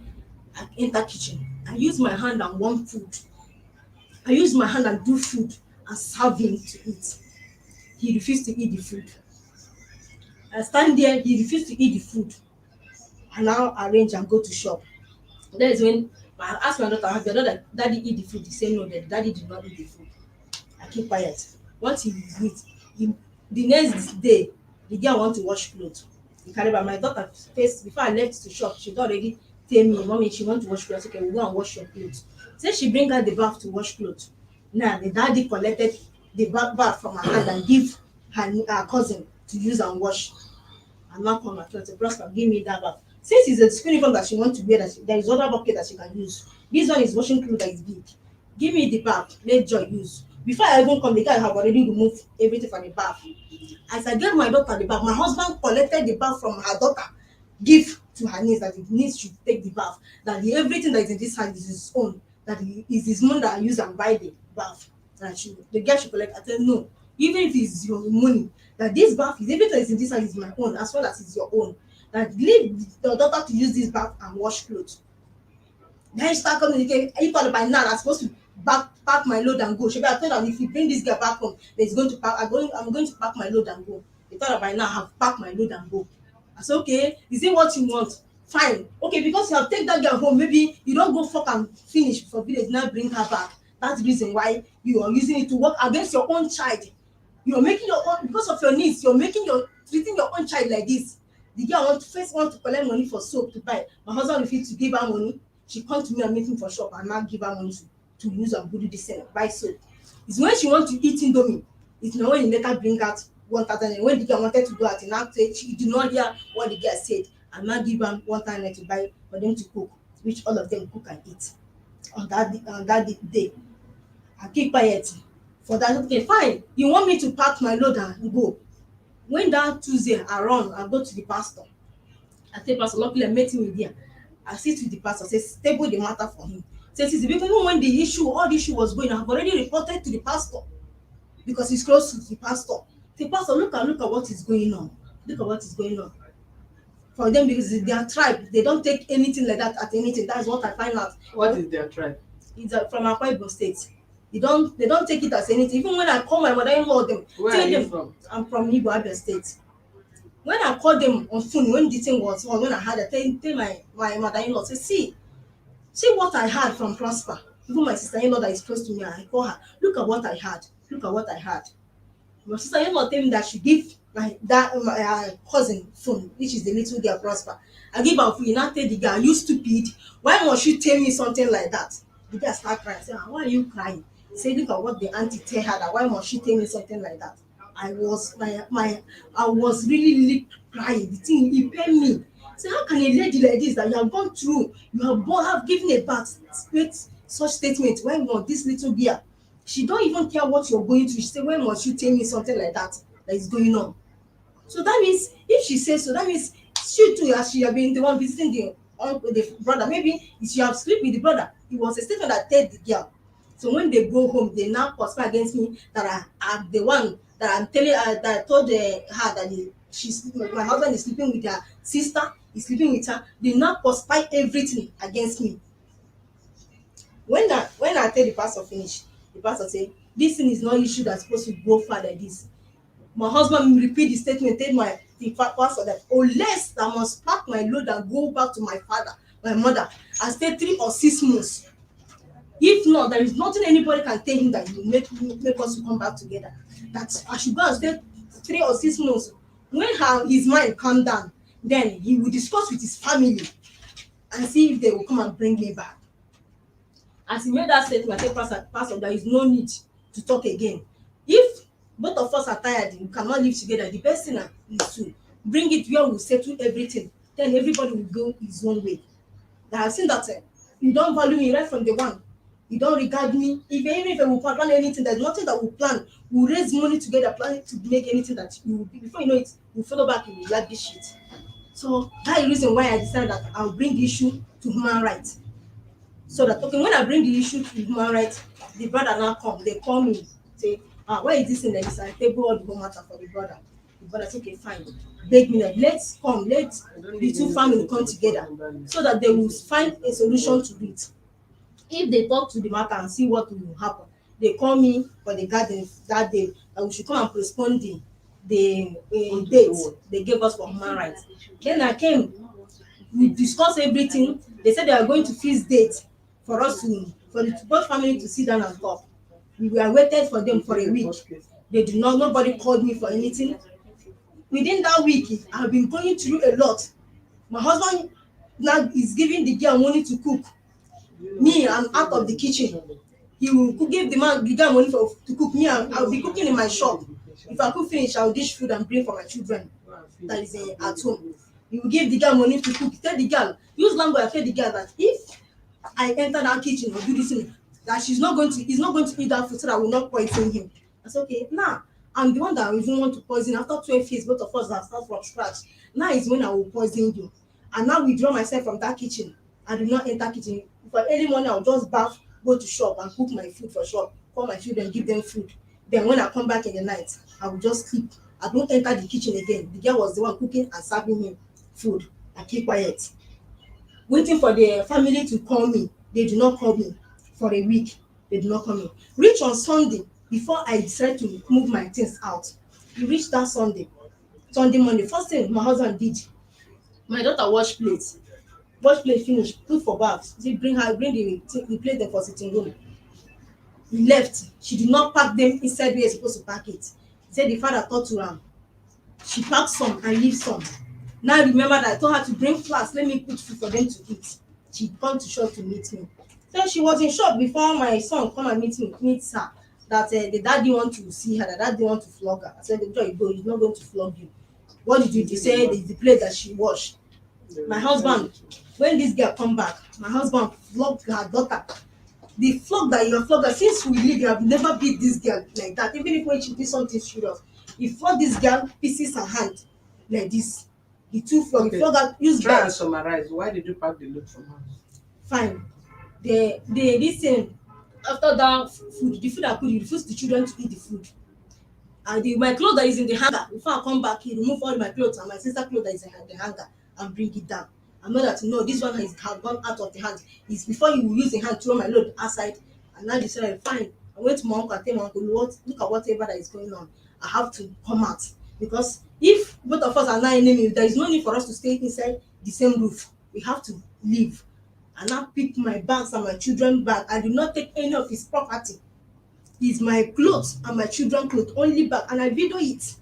I enter kitchen. I use my hand and warm food. I use my hand and do food and serve him to eat. He refused to eat the food. I stand there, he refused to eat the food. I now arrange and go to shop. That is when I ask my daughter, have your daughter daddy eat the food? He say no, that daddy did not eat the food. I keep quiet. Once he eat, he, the next day, the girl want to wash cloth. He carry by my daughter face before I left to shop. She don already tell me, mommy, she want to wash cloth. Okay, we go and wash your clothes. Say she bring her the bath to wash clothes. Now the daddy collected the bath from her hand and give her cousin to use and wash. And now come and tell her, Prosper, give me that bath. Since it's a school uniform that she want to wear, that there is other bucket that she can use. This one is washing clothes that is big. Give me the bath, let Joy use. Before I even come, the guy have already removed everything from the bath. As I gave my daughter the bath, my husband collected the bath from her daughter, give to her niece, that the niece should take the bath, that everything that is in this house is his own, that is his money that I use and buy the bath. And the girl should collect. I said, no, even if it's your money, that this bath is everything that is in this house is my own, as well as it's your own. That leave your daughter to use this bath and wash clothes. Then she start communicating. Equally by now, I'm supposed to pack my load and go. Shebi, I told her if you bring this girl back home, then it's going to pack. I'm going to pack my load and go. They thought by now I have packed my load and go. I said, okay, is it what you want? Fine. Okay, because you have take that girl home, maybe you don't go fuck and finish for village, now bring her back. That's the reason why you are using it to work against your own child. You're making your own, because of your needs, you're treating your own child like this. The girl want to collect money for soap to buy. My husband refused to give her money. She come to me and meet me for shop and now give her money to use and do this and buy soap. It's when she want to eat indomie. It's not when you later bring out 1,000. When the girl wanted to go out, and now she did not hear what the girl said, and now give her 1,000 to buy for them to cook, which all of them cook and eat on that day. I keep quiet for that. Okay, fine. You want me to pack my load and go? When that Tuesday I run, I go to the pastor. I tell pastor, luckily I met him with there. I sit with the pastor, say table the matter for him. Say since even when all the issue was going, I have already reported to the pastor because he's close to the pastor. The pastor, look at what is going on. Look at what is going on. For them, because their tribe, they don't take anything like that at anything. That's what I find out.
What is their tribe?
It's from Akwa Ibom State. They don't take it as anything. Even when I call my mother-in-law,
Where are you from?
I'm from Igbo Abia State. When I called them on phone, when the thing was on, when I had it, tell my mother-in-law, say, see what I had from Prosper. Even my sister-in-law that is close to me, I call her, look at what I had. Look at what I had. My sister-in-law tell me that she give my cousin phone, which is the little girl Prosper. I give her phone, you now tell the girl, you stupid. Why must you tell me something like that? The girl start crying. Say, why are you crying? Say, look at what the auntie tell her, that why must she tell me something like that? I was really crying. The thing it pain me. Say, how can a lady like this that you have gone through, have given a birth, make such statement? Why must this little girl? She don't even care what you're going through. She say, why must you tell me something like that is going on? So that means if she says so, that means she too, as she have been the one visiting the brother, maybe she have slept with the brother. It was a statement that told the girl. So when they go home, they now conspire against me that I'm the one that I'm telling that I told her that my husband is sleeping with her sister, he's sleeping with her. They now conspire everything against me. When I tell the pastor finish, the pastor say, this thing is not issue that's supposed to go far like this. My husband repeat the statement, tell the pastor that unless I must pack my load and go back to my mother, and stay 3 or 6 months. If not, there is nothing anybody can tell him that will make us to come back together. That I should go and stay 3 or 6 months. When his mind calm down, then he will discuss with his family and see if they will come and bring me back. As he made that statement, I tell pastor, there is no need to talk again. If both of us are tired, we cannot live together, the best thing is to bring it where we settle everything. Then everybody will go his own way. That I've seen that you don't value me right from the one. You don't regard me. Even if we plan anything, there's nothing that we plan. We'll raise money together, plan to make anything that you will be. Before you know it, you follow back and you like this shit. So that is the reason why I decided that I'll bring the issue to human rights. So that, okay, when I bring the issue to human rights, the brother now come, they call me, say, why is this in the list? I table all the whole matter for the brother. The brother say, okay, fine. Beg me, let's the two families come together so that they will find a solution to it. If they talk to the matter and see what will happen, they call me for the garden that day, and we should come and postpone the the
Want to
date
do what?
they gave us for human rights. Then I came, we discussed everything. They said they are going to fix date for us to for the both family to sit down and talk. We were waited for them for a week. They did not, nobody called me for anything. Within that week, I've been going through a lot. My husband now is giving the girl money to cook. Me, I'm out of the kitchen. He will give the girl money to cook. Me, I'll be cooking in my shop. If I cook finish, I'll dish food and bring for my children that is at home. He will give the girl money to cook. Tell the girl, use language. I tell the girl that if I enter that kitchen or do this thing, that he's not going to eat that food so that I will not poison him. I said, okay, now I'm the one that even want to poison. After 12 years, both of us have start from scratch. Now is when I will poison you. And now withdraw myself from that kitchen. I do not enter kitchen. For early morning, I'll just bath, go to shop and cook my food for shop, call my children, give them food. Then when I come back in the night, I will just sleep. I don't enter the kitchen again. The girl was the one cooking and serving him food. I keep quiet. Waiting for the family to call me. They do not call me for a week. They do not call me. Reach on Sunday before I decided to move my things out. We reached that Sunday morning. First thing my husband did, my daughter wash plate finish, put for bath. Say bring the plate dem for sitting room. He left. She did not pack them inside where you're supposed to pack it. He said the father talk to am. She pack some and leave some. Now remember that I told her to bring flask, let me put food for them to eat. She come to shop to meet me. So she was in shop before my son come and meet her. That the daddy want to see her, the daddy want to flog her. I said, the you go, he's not going to flog you. What did you do? He said it's the plate that she washed. My husband, when this girl come back, my husband flogged her daughter. The flog that you have flogged her, since we live, you have never beat this girl like that. Even if when she did something serious, he flogged this girl, pieces her hand like this. The two flog, okay. Flog her, use
try
belt.
and summarize. Why did you pack the load from her?
Fine. This thing, after that food, the food I could, he refused the children to eat the food. And my clothes that is in the hanger, before I come back, he remove all my clothes and my sister clothes that is in the hanger and bring it down. I know that no, this one has gone out of the hand. It's before you use the hand to throw my load outside. And now they said, fine. I went to my uncle and tell my uncle, look at whatever that is going on. I have to come out. Because if both of us are now enemies, there is no need for us to stay inside the same roof. We have to leave. And now pick my bags and my children bag. I did not take any of his property. It's my clothes and my children clothes, only bag. And I video it.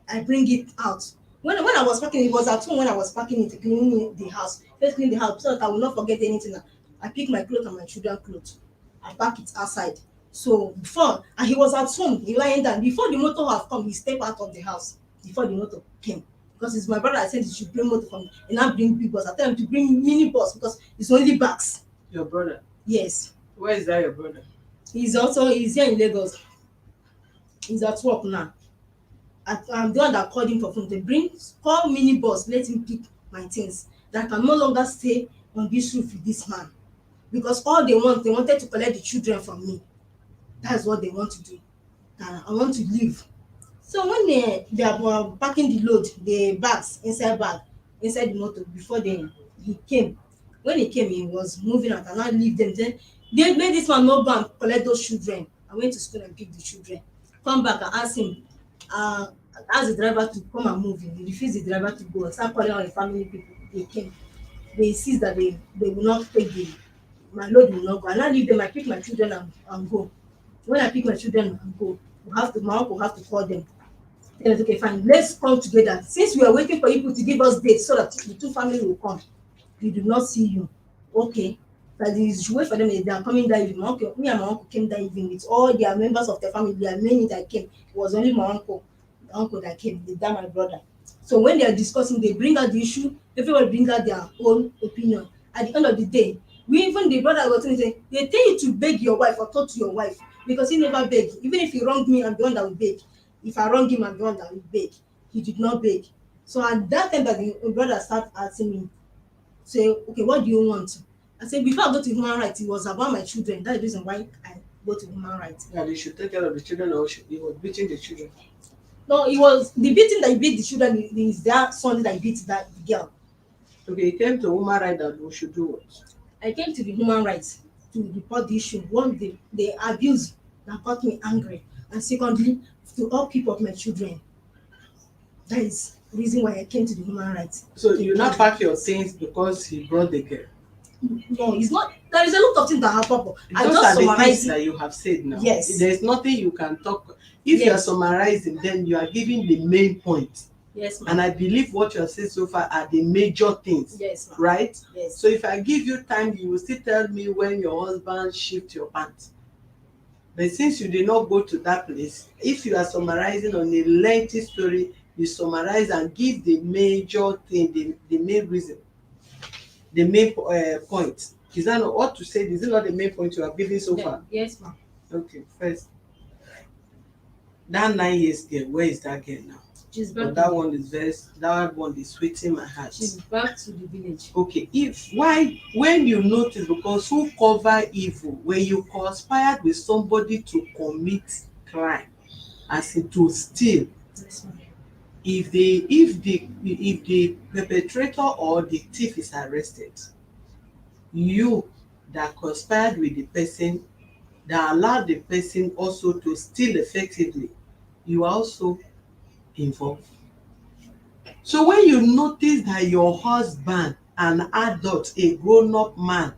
I bring it out. When I was packing, it was at home when I was packing it, cleaning the house. First clean the house so that I will not forget anything. I pick my clothes and my children clothes. I pack it outside. So before, and he was at home, he lying down. Before the motor have come, he stepped out of the house. Before the motor came. Because it's my brother I said he should bring motor for me. And now bring big bus. I tell him to bring mini bus because it's only bags.
Your brother?
Yes.
Where is that your brother?
He's here in Lagos. He's at work now. I'm the one that called him for phone to call mini bus, let him pick my things. That I can no longer stay on this roof with this man. Because all they wanted to collect the children from me. That's what they want to do. I want to leave. So when they are packing the load, the bags inside the motor before he came. When he came, he was moving out and I leave them. Then they made this man not go and collect those children. I went to school and picked the children. Come back and ask him, ask the driver to come and move him. He refused the driver to go. I started calling all the family people. They came. They insist that they will not take my load will not go. And I leave them. I pick my children and go. When I pick my children and go, my uncle have to call them. Tell them, okay, fine, let's come together. Since we are waiting for people to give us dates so that the two families will come, we do not see you. Okay. That is wait for them. They are coming that evening. Me and my uncle came that evening with all their members of the family. There are many that came. It was only my uncle, the uncle that came. They done my brother. So when they are discussing, they bring out the issue. Everybody brings out their own opinion. At the end of the day, the brother was saying, they tell you to beg your wife or talk to your wife because he never begged. Even if he wronged me, I'm the one that will beg. If I wrong him, I'm the one that will beg. He did not beg. So at that time that the brother started asking me, say, okay, what do you want? I said, before I go to human rights, it was about my children. That's the reason why I go to human rights.
Yeah, they should take care of the children or he was beating the children.
No, it was the beating that he beat the children is that son that beat the girl.
Okay, he came to human rights that we should do what?
I came to the human rights to report the issue. One, the abuse that got me angry. And secondly, to all keep up my children. That is the reason why I came to the human rights.
So you now pack your things because he brought the girl.
No, it's not. There is a lot of things that happen. I
Those
just
are the things
summarize it.
that you have said now.
Yes.
There's nothing you can talk. If you are
Yes.
summarizing, then you are giving the main point.
Yes, ma'am.
And I believe what you have said so far are the major things.
Yes, ma'am.
Right?
Yes.
So if I give you time, you will still tell me when your husband shift your pants. But since you did not go to that place, if you are summarizing on a lengthy story, you summarize and give the major thing, the main reason, the main point. Is that not what to say? Is it not the main point you have given so far?
Yes, ma'am.
Okay, first, that 9 years girl, where is that girl now?
She's back.
But that one is sweeting my heart.
She's back to the village.
Okay, when you notice, because who cover evil, when you conspired with somebody to commit crime, as in to steal,
Yes, ma'am.
if the perpetrator or the thief is arrested, you that conspired with the person, that allowed the person also to steal effectively, you are also involved. So when you notice that your husband, an adult, a grown-up man,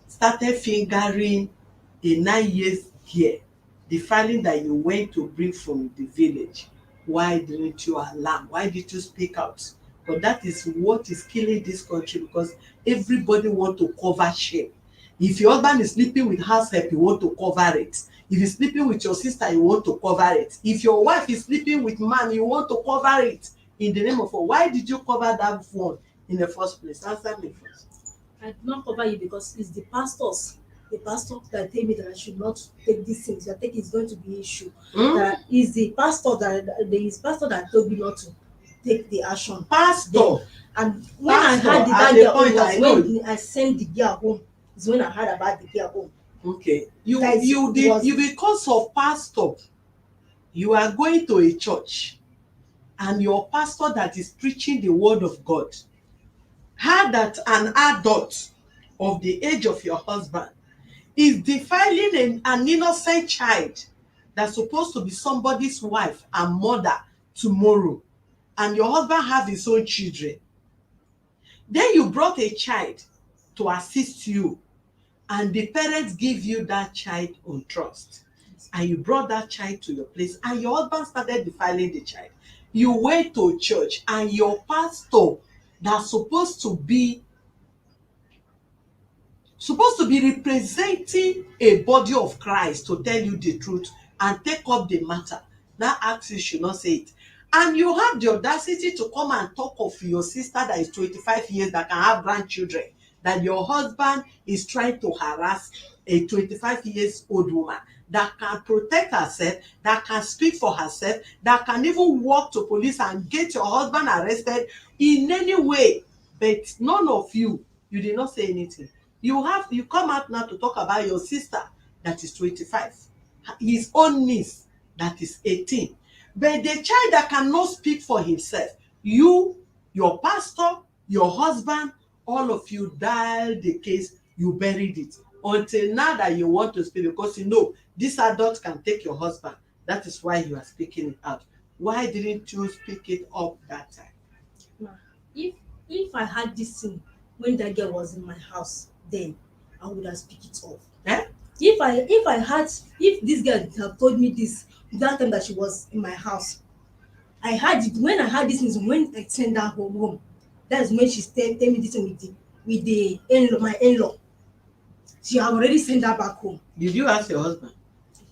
started fingering a 9 years girl, the filing that you went to bring from the village, why didn't you alarm? Why did you speak out? But that is what is killing this country, because everybody want to cover shame. If your husband is sleeping with house help, you want to cover it. If he's sleeping with your sister, you want to cover it. If your wife is sleeping with man, you want to cover it. In the name of God, why did you cover that one in the first place? Answer me first.
I did not cover you because it's the pastor that tell me that I should not take these things. I think it's going to be issue. That is the pastor that told me not to take the action.
Pastor.
And when I
Pastor,
heard
at
that
the
girl
point
was
I know.
when I sent the girl home. Is when I heard about the girl home.
Okay,
That
you because of pastor, you are going to a church, and your pastor that is preaching the word of God heard that an adult of the age of your husband is defiling an innocent child that's supposed to be somebody's wife and mother tomorrow, and your husband have his own children. Then you brought a child to assist you, and the parents give you that child on trust, and you brought that child to your place, and your husband started defiling the child. You went to church, and your pastor that's supposed to be representing a body of Christ to tell you the truth and take up the matter, that acts you should not say it. And you have the audacity to come and talk of your sister that is 25 years that can have grandchildren, that your husband is trying to harass a 25 years old woman that can protect herself, that can speak for herself, that can even walk to police and get your husband arrested in any way. But none of you did not say anything. You come out now to talk about your sister that is 25, his own niece that is 18. But the child that cannot speak for himself, you, your pastor, your husband, all of you dialed the case, you buried it. Until now that you want to speak, because you know this adult can take your husband. That is why you are speaking it out. Why didn't you speak it up that time?
Ma, if I had this thing when that girl was in my house, then I would have speak it off.
Eh?
If this girl have told me this that time that she was in my house, I had it when I had this thing when I send her home. That is when she tell me this thing with the in-law, my in-law. She have already sent her back home.
Did you ask your husband?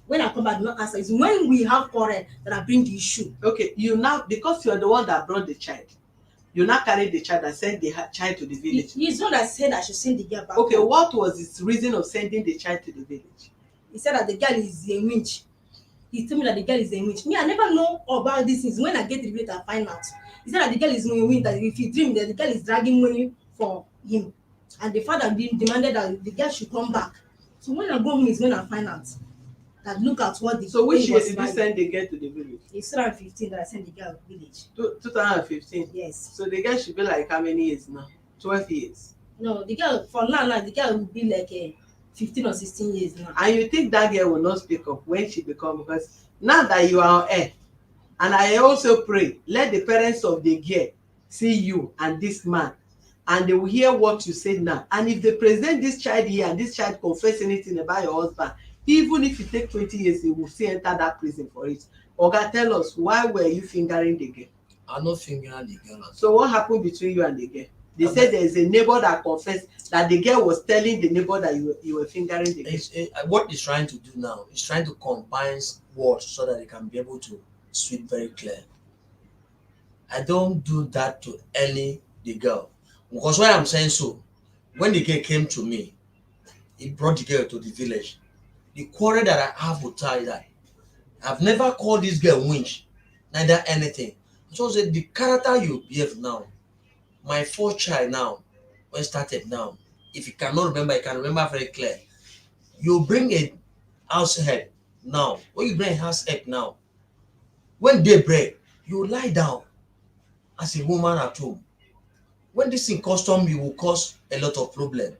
When I come back, not answer. It's when we have quarrel that I bring the issue.
Okay, you now, because you are the one that brought the child, you now carry the child and send the child to the village.
He's the one that said I should send the girl back.
Okay,
home.
what was his reason of sending the child to the village?
He said that the girl is a winch. He told me that the girl is a winch. Me, I never know about these things. When I get the village, I find out. He said that the girl is a winch, that if he dream that the girl is dragging money for him. And the father demanded that the girl should come back. So when I go home is when I find out that look at what the
So which year
was
did you send the girl to the village?
It's 2015 that I sent the girl to the village.
2015?
Yes.
So the girl should be like how many years now? 12 years?
No, the girl, for now, the girl will be like 15 or 16 years now.
And you think that girl will not speak up when she become, because now that you are on air, And I also pray, let the parents of the girl see you and this man, and they will hear what you say now. And if they present this child here and this child confess anything about your husband, even if you take 20 years, they will still enter that prison for it. Oga, tell us, why were you fingering the girl?
I'm not fingering the girl.
So what happened between you and the girl? They said there is a neighbor that confessed that the girl was telling the neighbor that you were fingering the girl.
What he's trying to do now is trying to combine words so that they can be able to speak very clear. I don't do that to any the girl. Because why I'm saying so, when the girl came to me, he brought the girl to the village. The quarrel that I have with her is that I've never called this girl winch, neither anything. So I said, the character you behave now, my fourth child now, when started now, if you cannot remember, you can remember very clear. You bring a house head now. When you bring a house head now, when they break, you lie down as a woman at home. When this thing custom, you will cause a lot of problem.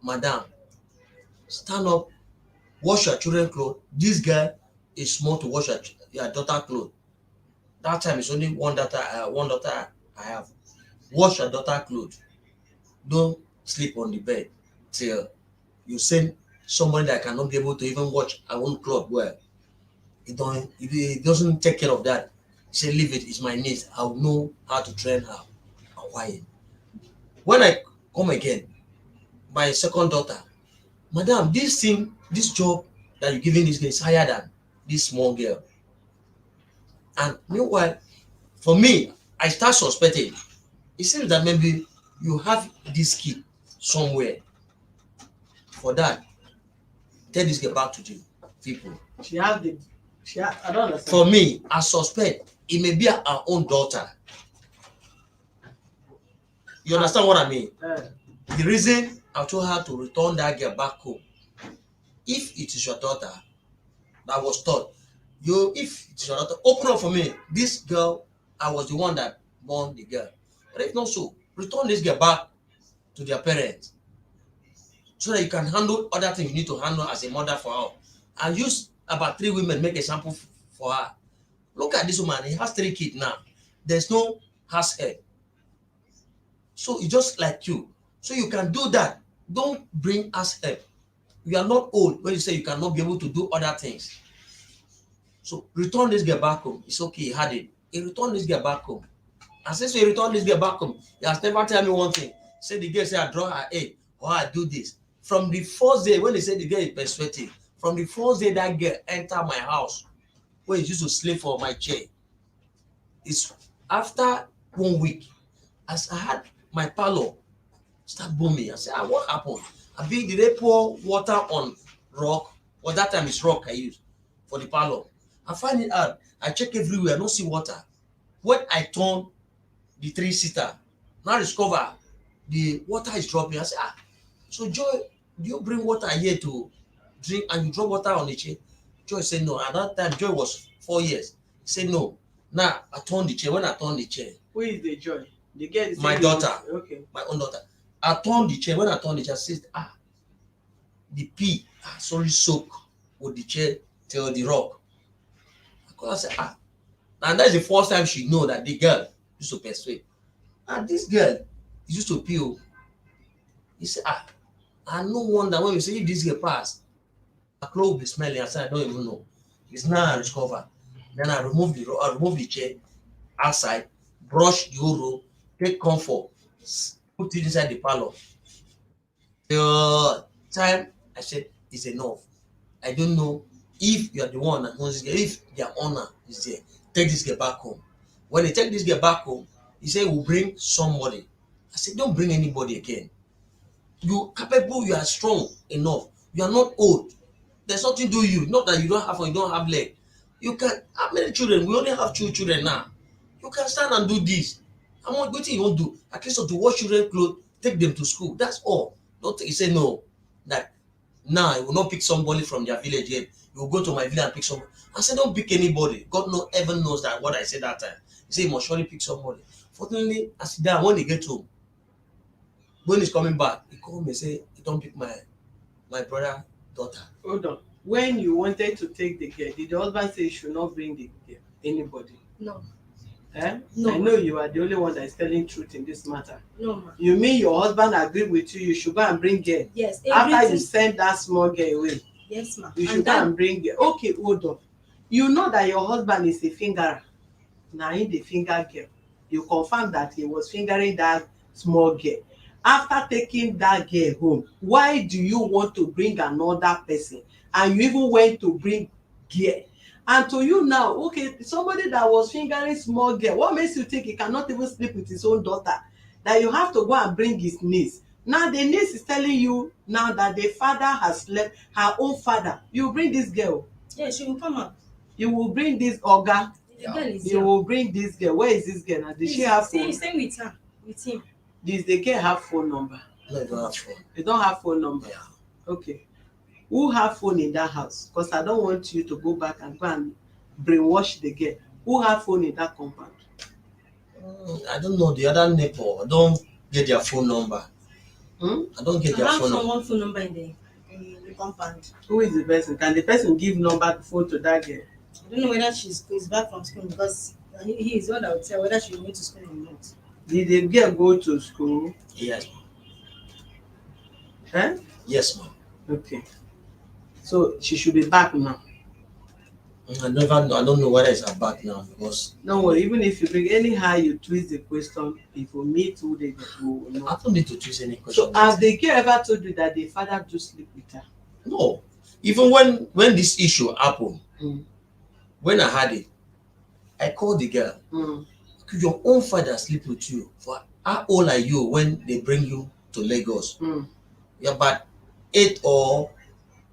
Madam, stand up, wash your children clothes. This girl is small to wash your daughter clothes. That time is only one daughter I have. Wash your daughter clothes. Don't sleep on the bed till you send somebody that cannot be able to even watch her own clothes well. It doesn't take care of that. Say leave it, it's my niece. I'll know how to train her. And quiet. When I come again, my second daughter, madam, this job that you're giving this girl is higher than this small girl. And meanwhile, for me, I start suspecting. It seems that maybe you have this kid somewhere. For that, tell this girl back to the people.
I don't understand.
For me, I suspect it may be her own daughter. You understand what I mean? The reason I told her to return that girl back home, if it is your daughter that was taught, if it is your daughter, open up for me. This girl, I was the one that born the girl. But if not so, return this girl back to their parents so that you can handle other things you need to handle as a mother for her. And use about 3 women, make a sample for her. Look at this woman, he has 3 kids now. There's no house head. So it's just like you. So you can do that. Don't bring us help. You are not old when you say you cannot be able to do other things. So return this girl back home. It's okay, he had it. He returned this girl back home. And since he returned this girl back home, he has never tell me one thing. Say the girl say I draw her egg or I do this. From the first day when they say the girl is persuasive, from the first day that girl enter my house, where he used to sleep for my chair, it's after 1 week, as I had my parlor start booming. I said, what happened? Did they pour water on rock? Well, that time it's rock I use for the parlor. I find it out. I check everywhere, I don't see water. When I turn the 3-seater, now discover the water is dropping. I say, so Joy, do you bring water here to drink and you drop water on the chair? Joy said no. At that time, Joy was 4 years. He said no. Now I turn the chair. When I turn the chair,
who is the Joy? The girl is
my daughter.
Okay.
My own daughter. I turn the chair. When I turn the chair, I said, the pee soak with the chair till the rock. I said, and that's the first time she know that the girl used to persuade. And this girl used to pee. He said, I no wonder when you say if this girl pass, my clothes will be smelling. I said, I don't even know. It's now I discover. Then I remove the chair outside, brush the whole room, take comfort, put it inside the parlor. The time I said it's enough. I don't know if you are the one that owns this girl, if their owner is there, take this girl back home. When they take this girl back home, he said we'll bring somebody. I said, don't bring anybody again. You capable, you are strong enough. You are not old. There's nothing to you. Not that you don't have leg. You can. How many children? We only have 2 children now. You can stand and do this. How much? What you won't do? At least to wash children clothes, take them to school. That's all. Don't he say no. That now I will not pick somebody from their village yet. You will go to my village and pick someone. I said don't pick anybody. God ever knows that what I said that time. He said you must surely pick somebody. Fortunately, I sit down when he get home. When he's coming back, he called me and say, don't pick my brother daughter.
Hold on. When you wanted to take the girl, did the husband say you should not bring the girl? Anybody?
No.
Eh?
No.
I know you are the only one that is telling truth in this matter.
No, ma.
You mean your husband agreed with you should go and bring girl?
Yes.
After you send that small girl away,
Yes, ma.
you should go and bring girl. Okay, hold on. You know that your husband is a fingerer. Now in the finger girl, you confirm that he was fingering that small girl. After taking that girl home, why do you want to bring another person? And you even went to bring girl. And to you now, okay, somebody that was fingering small girl, what makes you think he cannot even sleep with his own daughter? That you have to go and bring his niece. Now the niece is telling you now that the father has slept, her own father. You bring this girl.
Yeah, she will come out.
You will bring this oga.
The girl is
You
here.
will bring this girl. Where is this girl now? Does she have phone?
Stay with her, with him.
Does the girl have phone number?
No, I don't have phone.
They don't have phone number.
Yeah.
Okay. Who have phone in that house? Because I don't want you to go back and go and brainwash the girl. Who have phone in that compound?
I don't know the other neighbor. I don't get their phone number. I don't get their phone number.
I have someone phone number in the compound.
Who is the person? Can the person give number phone to that girl?
I don't know whether she's back from school because he is the one that will tell whether she went to school or not.
Did the girl go to school?
Yes.
Eh?
Yes, ma'am.
Okay. So she should be back now.
I never know. I don't know whether it's her back now because.
Don't worry. Even if you bring anyhow, you twist the question. If you meet who they go, no.
I don't need to choose any question.
So has the girl ever told you that the father do sleep with her?
No. Even when this issue happened, when I had it, I called the girl. Could your own father sleep with you? For how old are you when they bring you to Lagos? You're about 8 or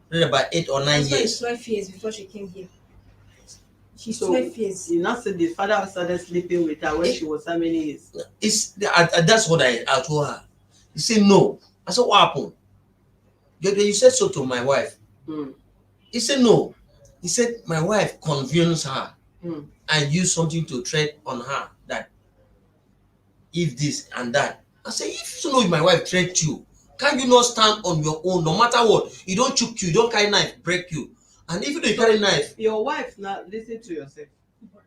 9 years.
12 years before she came here. She's
So
12 years.
You not said the father started sleeping with her when she was how many years?
That's what I told her. He said no. I said, what happened? You said so to my wife. He said no. He said my wife convinced her and used something to threat on her that if this and that. I said, if you know my wife threat you, can you not stand on your own no matter what? You don't choke you, you don't carry knife, break you. And even if you carry knife.
Your wife, now listen to yourself.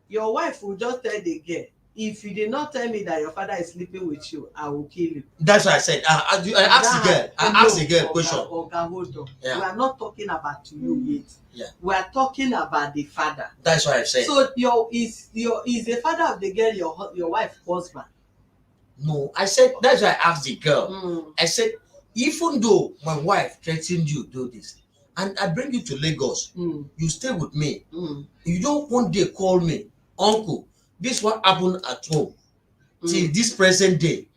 Your wife will just tell the girl, if you did not tell me that your father is sleeping with you, I will kill you.
That's what I said. I asked the girl a question.
Okay, hold on.
Yeah.
We are not talking about you yet.
Yeah.
We are talking about the father.
That's what I said.
So is the father of the girl your wife's husband?
No, I said that's why I asked the girl. I said, even though my wife threatened you do this, and I bring you to Lagos, you stay with me. You don't one day call me, uncle, this what happened at home. Till this present day.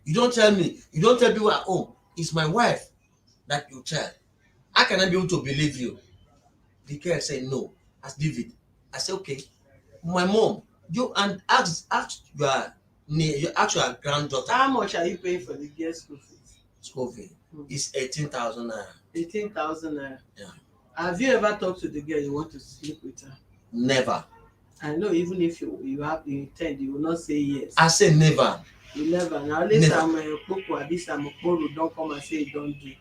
You don't tell me, you don't tell people at home. It's my wife that you tell. How can I be able to believe you? The girl said no. I leave it. I said, okay. My mom, you and ask your granddaughter.
How much are you paying for the girl's school fees?
School fee is 18,000 naira.
18,000 naira.
Yeah.
Have you ever talked to the girl you want to sleep with her?
Never.
I know even if you have the intent, you will not say yes.
I say never.
You never. Now let's say I'm a Koko, this I'm a Koro, don't come and say you don't do.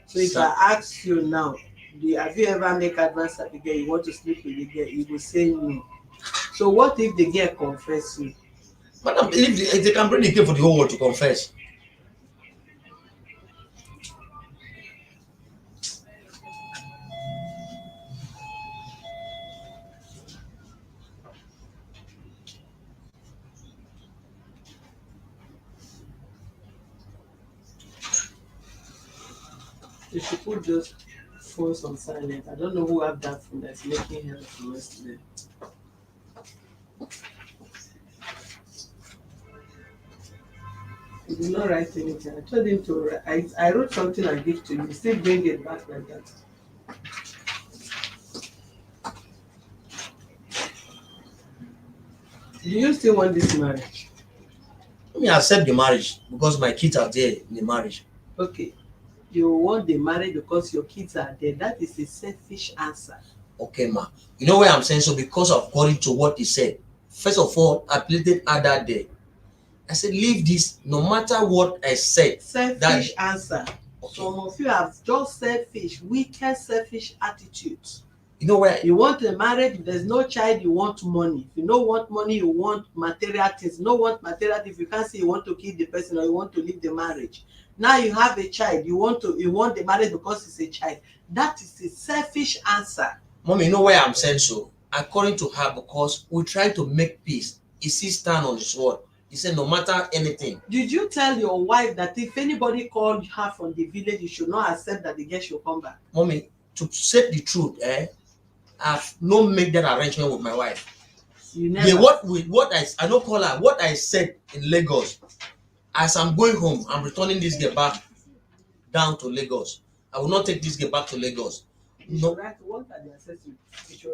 So if I ask you now, have you ever make advance at the girl you want to sleep with the girl? You will say no. So what if the girl confess you?
Madam, if they can bring the girl for the whole world to confess.
You should put those phones on silent. I don't know who have that phone that's making hell of noise today. He did not write anything. I told him to write. I wrote something I give to you. Still bring it back like that. Do you still want this marriage?
Let me accept the marriage because my kids are there in the marriage.
Okay. You want the marriage because your kids are there. That is a selfish answer.
Okay, ma. You know why I'm saying so? Because of according to what he said. First of all, I pleaded her that day. I said, leave this no matter what I said.
Selfish answer.
Okay.
Some of you have just selfish, wicked, selfish attitudes.
You know where
You want a marriage, if there's no child, you want money. If you don't want money, you want material things. You don't want material things, you can't say you want to kill the person or you want to leave the marriage. Now you have a child, you want the marriage because it's a child. That is a selfish answer.
Mommy, you know why I'm saying so? According to her, because we try to make peace. He still stand on his word. He said no matter anything.
Did you tell your wife that if anybody called her from the village, you should not accept that the girl should come back?
Mommy, to say the truth, I've not made that arrangement with my wife.
You never.
Yeah, what I don't call her. What I said in Lagos, as I'm going home, I'm returning this girl back down to Lagos. I will not take this girl back to Lagos. No,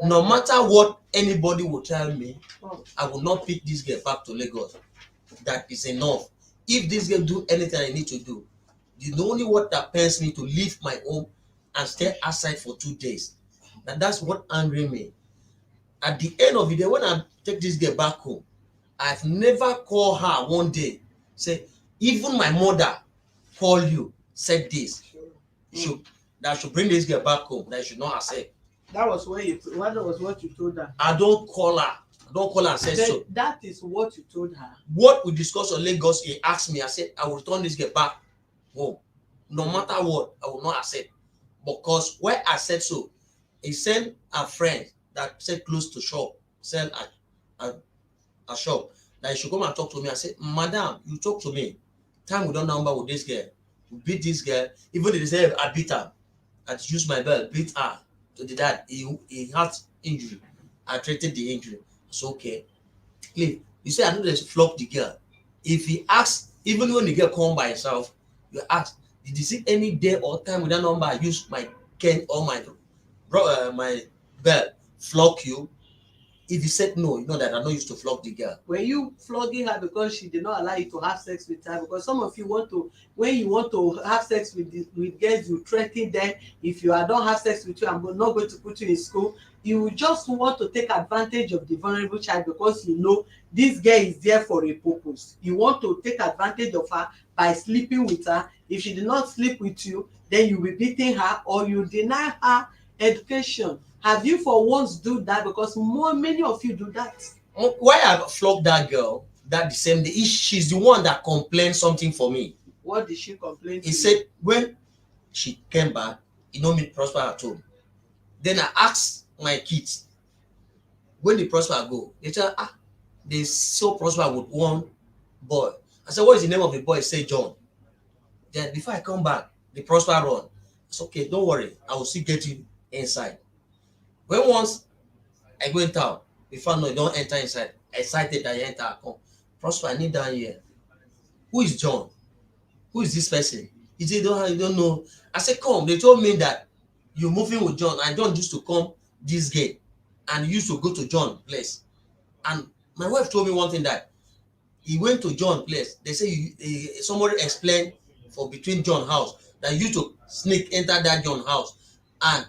no matter what anybody will tell me, I will not pick this girl back to Lagos. That is enough. If this girl do anything I need to do, the only what that pains me to leave my home and stay outside for 2 days. And that's what angry me. At the end of the day, when I take this girl back home, I've never called her one day. Say, even my mother called you, said this. That I should bring this girl back home, that I should not accept.
That was what you told her.
I don't call her. I don't call her and say so.
That is what you told her.
What we discussed on Lagos, he asked me, I said, I will return this girl back home. No matter what, I will not accept. Because why I said so, he sent a friend that said close to shop, sell a shop, that he should come and talk to me. I said, Madam, you talk to me. Time we don't number with this girl. We beat this girl. Even if they say I beat her, I used my belt, beat her to the dad. He had injury. I treated the injury. It's okay. Leave. You say I know there's flog the girl. If he asks, even when the girl come by herself, you ask, did you see any day or time with that number I use my cane or my belt flog you? If you said no, you know that I don't used to flog the girl.
Were you flogging her because she did not allow you to have sex with her? Because some of you want to, when you want to have sex with girls, you threaten them. If you don't have sex with you, I'm not going to put you in school. You just want to take advantage of the vulnerable child because you know this girl is there for a purpose. You want to take advantage of her by sleeping with her. If she did not sleep with you, then you will be beating her or you deny her education. Have you for once do that? Because many of you do that.
Why I flogged that girl that the same day? She's the one that complained something for me.
What did she complain?
He said when she came back, he know me Prosper at home. Then I asked my kids, when the Prosper go, they tell they saw Prosper with one boy. I said, what is the name of the boy? He said John. Then before I come back, the Prosper run. I said, okay, don't worry, I will still get you inside. When once I go in town, before no, don't enter inside. Excited that you enter, I come. Prosper, I need down here. Who is John? Who is this person? He said, you don't know. I said, come. They told me that you're moving with John, and John used to come this gate, and he used to go to John's place. And my wife told me one thing, that he went to John's place. They say somebody explained for between John's house that you used to sneak enter that John's house, and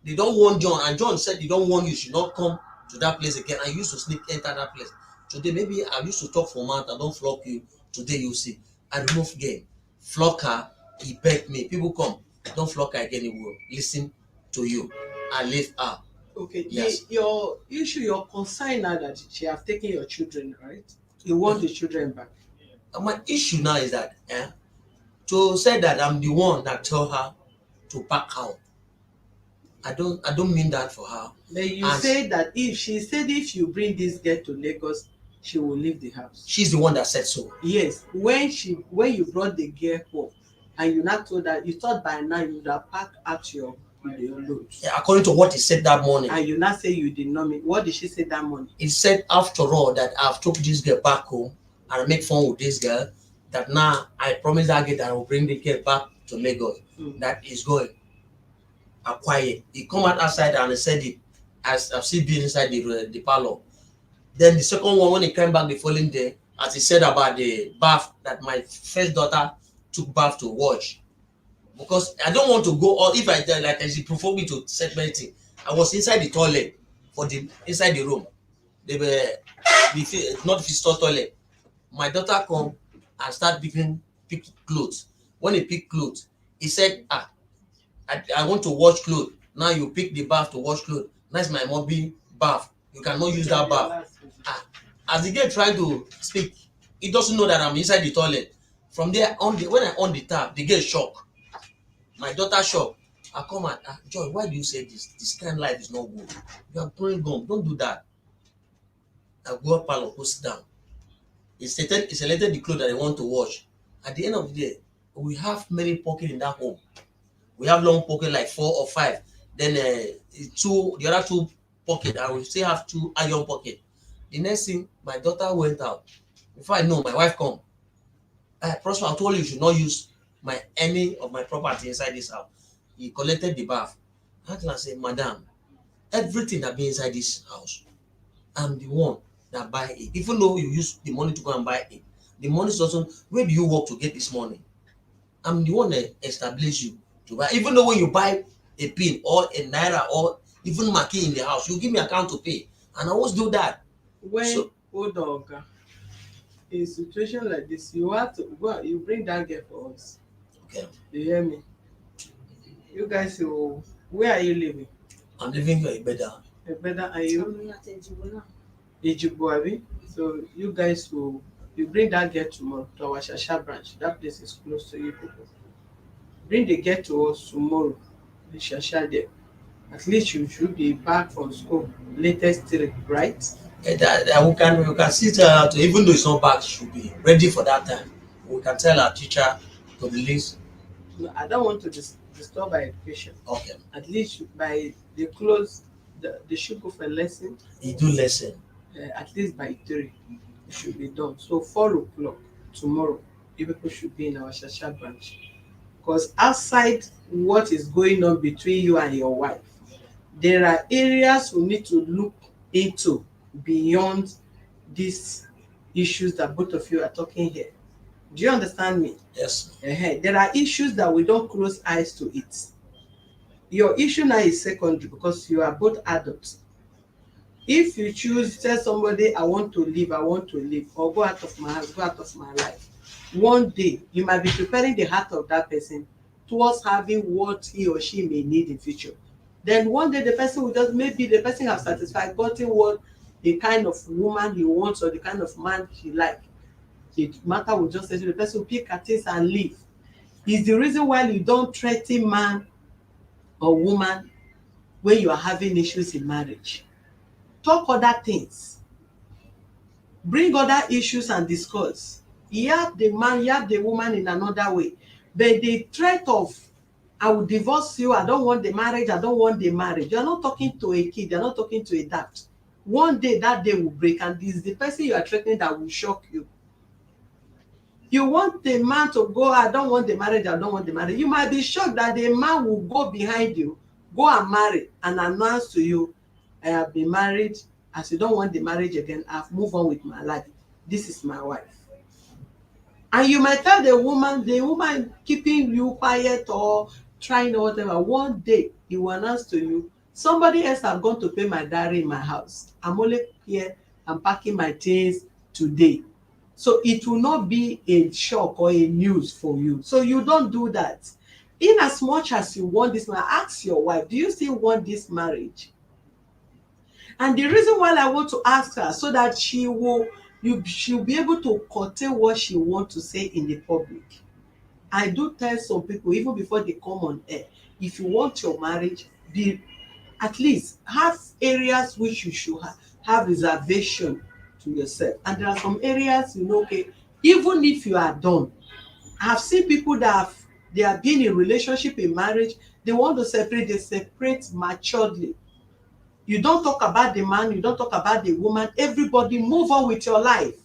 they don't want John, and John said they don't want you should not come to that place again. I used to sneak enter that place. Today maybe I used to talk for a month. I don't flog you. Today you see I remove game. Flog her. He begged me. People come. Don't flog her again. He will listen to you. I leave her.
Okay.
Yes.
Your issue, your concern now that she have taken your children, right? You want the children back.
And my issue now is that to say that I'm the one that tell her to back out. I don't mean that for her.
But you say that if you bring this girl to Lagos, she will leave the house.
She's the one that said so.
Yes. When you brought the girl home and you not told her, you thought by now you would have packed out your load.
Yeah, according to what he said that morning.
And you not say you did not mean. What did she say that morning?
He said after all that I've took this girl back home and I make fun with this girl, that now I promise that girl that I will bring the girl back to Lagos. That is going. Quiet. He come out outside and he said it as I've seen being inside the parlor. Then the second one, when he came back the following day, as he said about the bath that my first daughter took bath to watch, because I don't want to go, or if I like she provoked me to set anything. I was inside the toilet inside the room. They were not visitor toilet. My daughter come and start pick clothes. When he pick clothes, he said, I want to wash clothes. Now you pick the bath to wash clothes. That's my mobile bath. You cannot use that bath. As the girl trying to speak, he doesn't know that I'm inside the toilet. From there on, when I on the tap, the girl shock. My daughter shock. I come and Joy, why do you say this? This kind of life is not good. You are growing gum. Don't do that. I go up parlor, go sit down. He selected the clothes that I want to wash. At the end of the day, we have many pockets in that home. We have long pocket like 4 or 5. Then the other 2 pocket, I will still have 2 iron pocket. The next thing, my daughter went out. Before I know, my wife come. Prosper, I told you should not use any of my property inside this house. He collected the bath. I had to say, Madam, everything that be inside this house, I'm the one that buy it. Even though you use the money to go and buy it, the money is also, where do you work to get this money? I'm the one that establish you to buy. Even though when you buy a pin or a naira or even maki in the house, you give me account to pay. And I always do that.
Hold on, Oga. In a situation like this, you have to go out, you bring that girl for us.
Okay.
You hear me? You guys, where are you living?
I'm living here in Beda.
Beda, and you?
I'm at Ejibo now.
Ejibo, abi? So you guys you bring that girl tomorrow to our Shasha branch. That place is close to you people. Bring the girl to us tomorrow, the Shasha there. At least you should be back from school latest 3, right?
That we can see tell her to, even though it's not back, she should be ready for that time. We can tell our teacher to release.
No, I don't want to disturb our education.
Okay.
At least by the close, they should go for a lesson.
You do lesson.
At least by 3, it should be done. So 4 o'clock tomorrow, you people should be in our Shasha branch. Because outside what is going on between you and your wife, there are areas we need to look into beyond these issues that both of you are talking here. Do you understand me?
Yes.
There are issues that we don't close eyes to it. Your issue now is secondary because you are both adults. If you choose, tell somebody, I want to leave, or go out of my house, go out of my life, one day you might be preparing the heart of that person towards having what he or she may need in future. Then one day the person will just, maybe the person has satisfied, gotten what the kind of woman he wants or the kind of man he like. The matter will just say the person will pick at things and leave. Is the reason why you don't threaten man or woman when you are having issues in marriage. Talk other things. Bring other issues and discuss. Yap the man, yap the woman in another way. But the threat of, I will divorce you, I don't want the marriage, you're not talking to a kid, you're not talking to a dad. One day that day will break, and this is the person you are threatening that will shock you. You want the man to go, I don't want the marriage. You might be shocked that the man will go behind you, go and marry, and announce to you, I have been married, as you don't want the marriage again, I've moved on with my life. This is my wife. And you might tell the woman keeping you quiet or trying or whatever, one day he will announce to you, somebody else have gone to pay my dowry in my house. I'm only here, I'm packing my things today. So it will not be a shock or a news for you. So you don't do that. In as much as you want this man, ask your wife, do you still want this marriage? And the reason why I want to ask her, so that she'll be able to curtail what she wants to say in the public. I do tell some people, even before they come on air, if you want your marriage, at least have areas which you should have reservation to yourself. And there are some areas, okay, even if you are done, I've seen people that they have been in relationship, in marriage, they want to separate, they separate maturedly. You don't talk about the man, you don't talk about the woman, everybody move on with your life.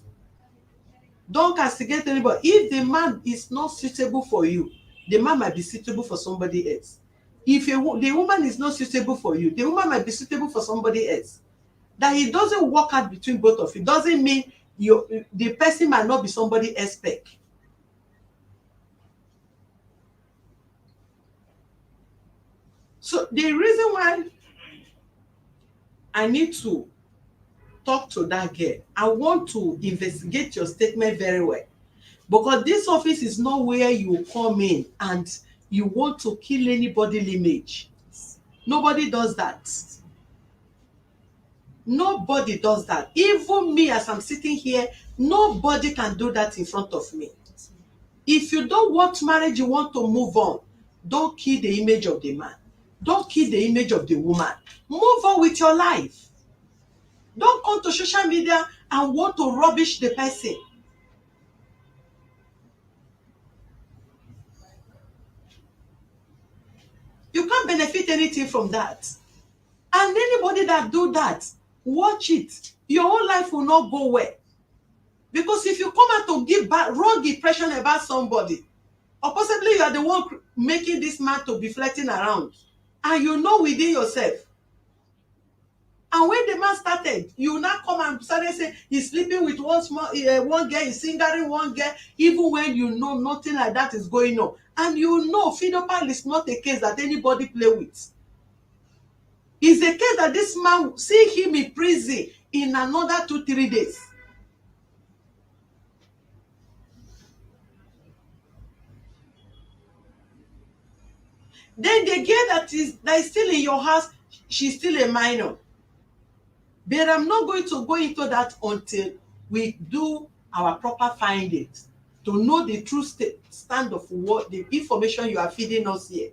Don't castigate anybody. If the man is not suitable for you, the man might be suitable for somebody else. If the woman is not suitable for you, the woman might be suitable for somebody else. That it doesn't work out between both of you doesn't mean the person might not be somebody else's spec. So the reason why I need to talk to that girl, I want to investigate your statement very well, because this office is not where you come in and you want to kill anybody's image. Nobody does that. Nobody does that. Even me, as I'm sitting here, nobody can do that in front of me. If you don't want marriage, you want to move on, don't kill the image of the man. Don't kill the image of the woman. Move on with your life. Don't come to social media and want to rubbish the person. You can't benefit anything from that. And anybody that do that, watch it. Your whole life will not go well. Because if you come out to give wrong impression about somebody, or possibly you are the one making this man to be flirting around, and you know within yourself. And when the man started, you now come and started saying he's sleeping with one girl, he's fingering one girl, even when you know nothing like that is going on. And you know pedophile is not a case that anybody play with. It's a case that this man, see him in prison in another 2-3 days. Then the girl that is still in your house, she's still a minor. But I'm not going to go into that until we do our proper findings to know the true stand of what the information you are feeding us here.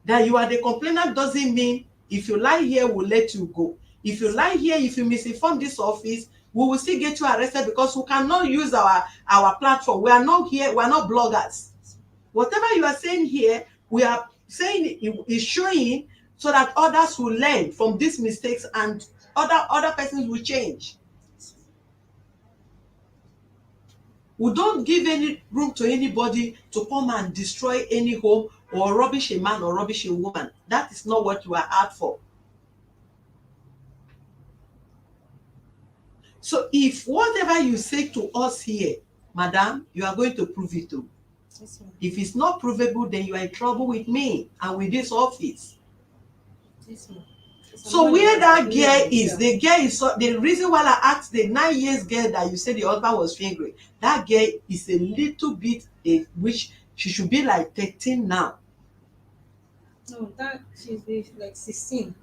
That you are the complainant doesn't mean if you lie here, we'll let you go. If you lie here, if you misinform this office, we will still get you arrested because we cannot use our platform. We are not here, we are not bloggers. Whatever you are saying here, we are saying is showing so that others will learn from these mistakes and other persons will change. We don't give any room to anybody to come and destroy any home or rubbish a man or rubbish a woman. That is not what you are out for. So if whatever you say to us here, madam, you are going to prove it too.
Yes,
if it's not provable, then you are in trouble with me and with this office.
yes,
so where that girl is, the girl is the reason why I asked the 9 years girl that you said the husband was fingering, that girl is a little bit which she should be like 13 now.
No, that she's like 16.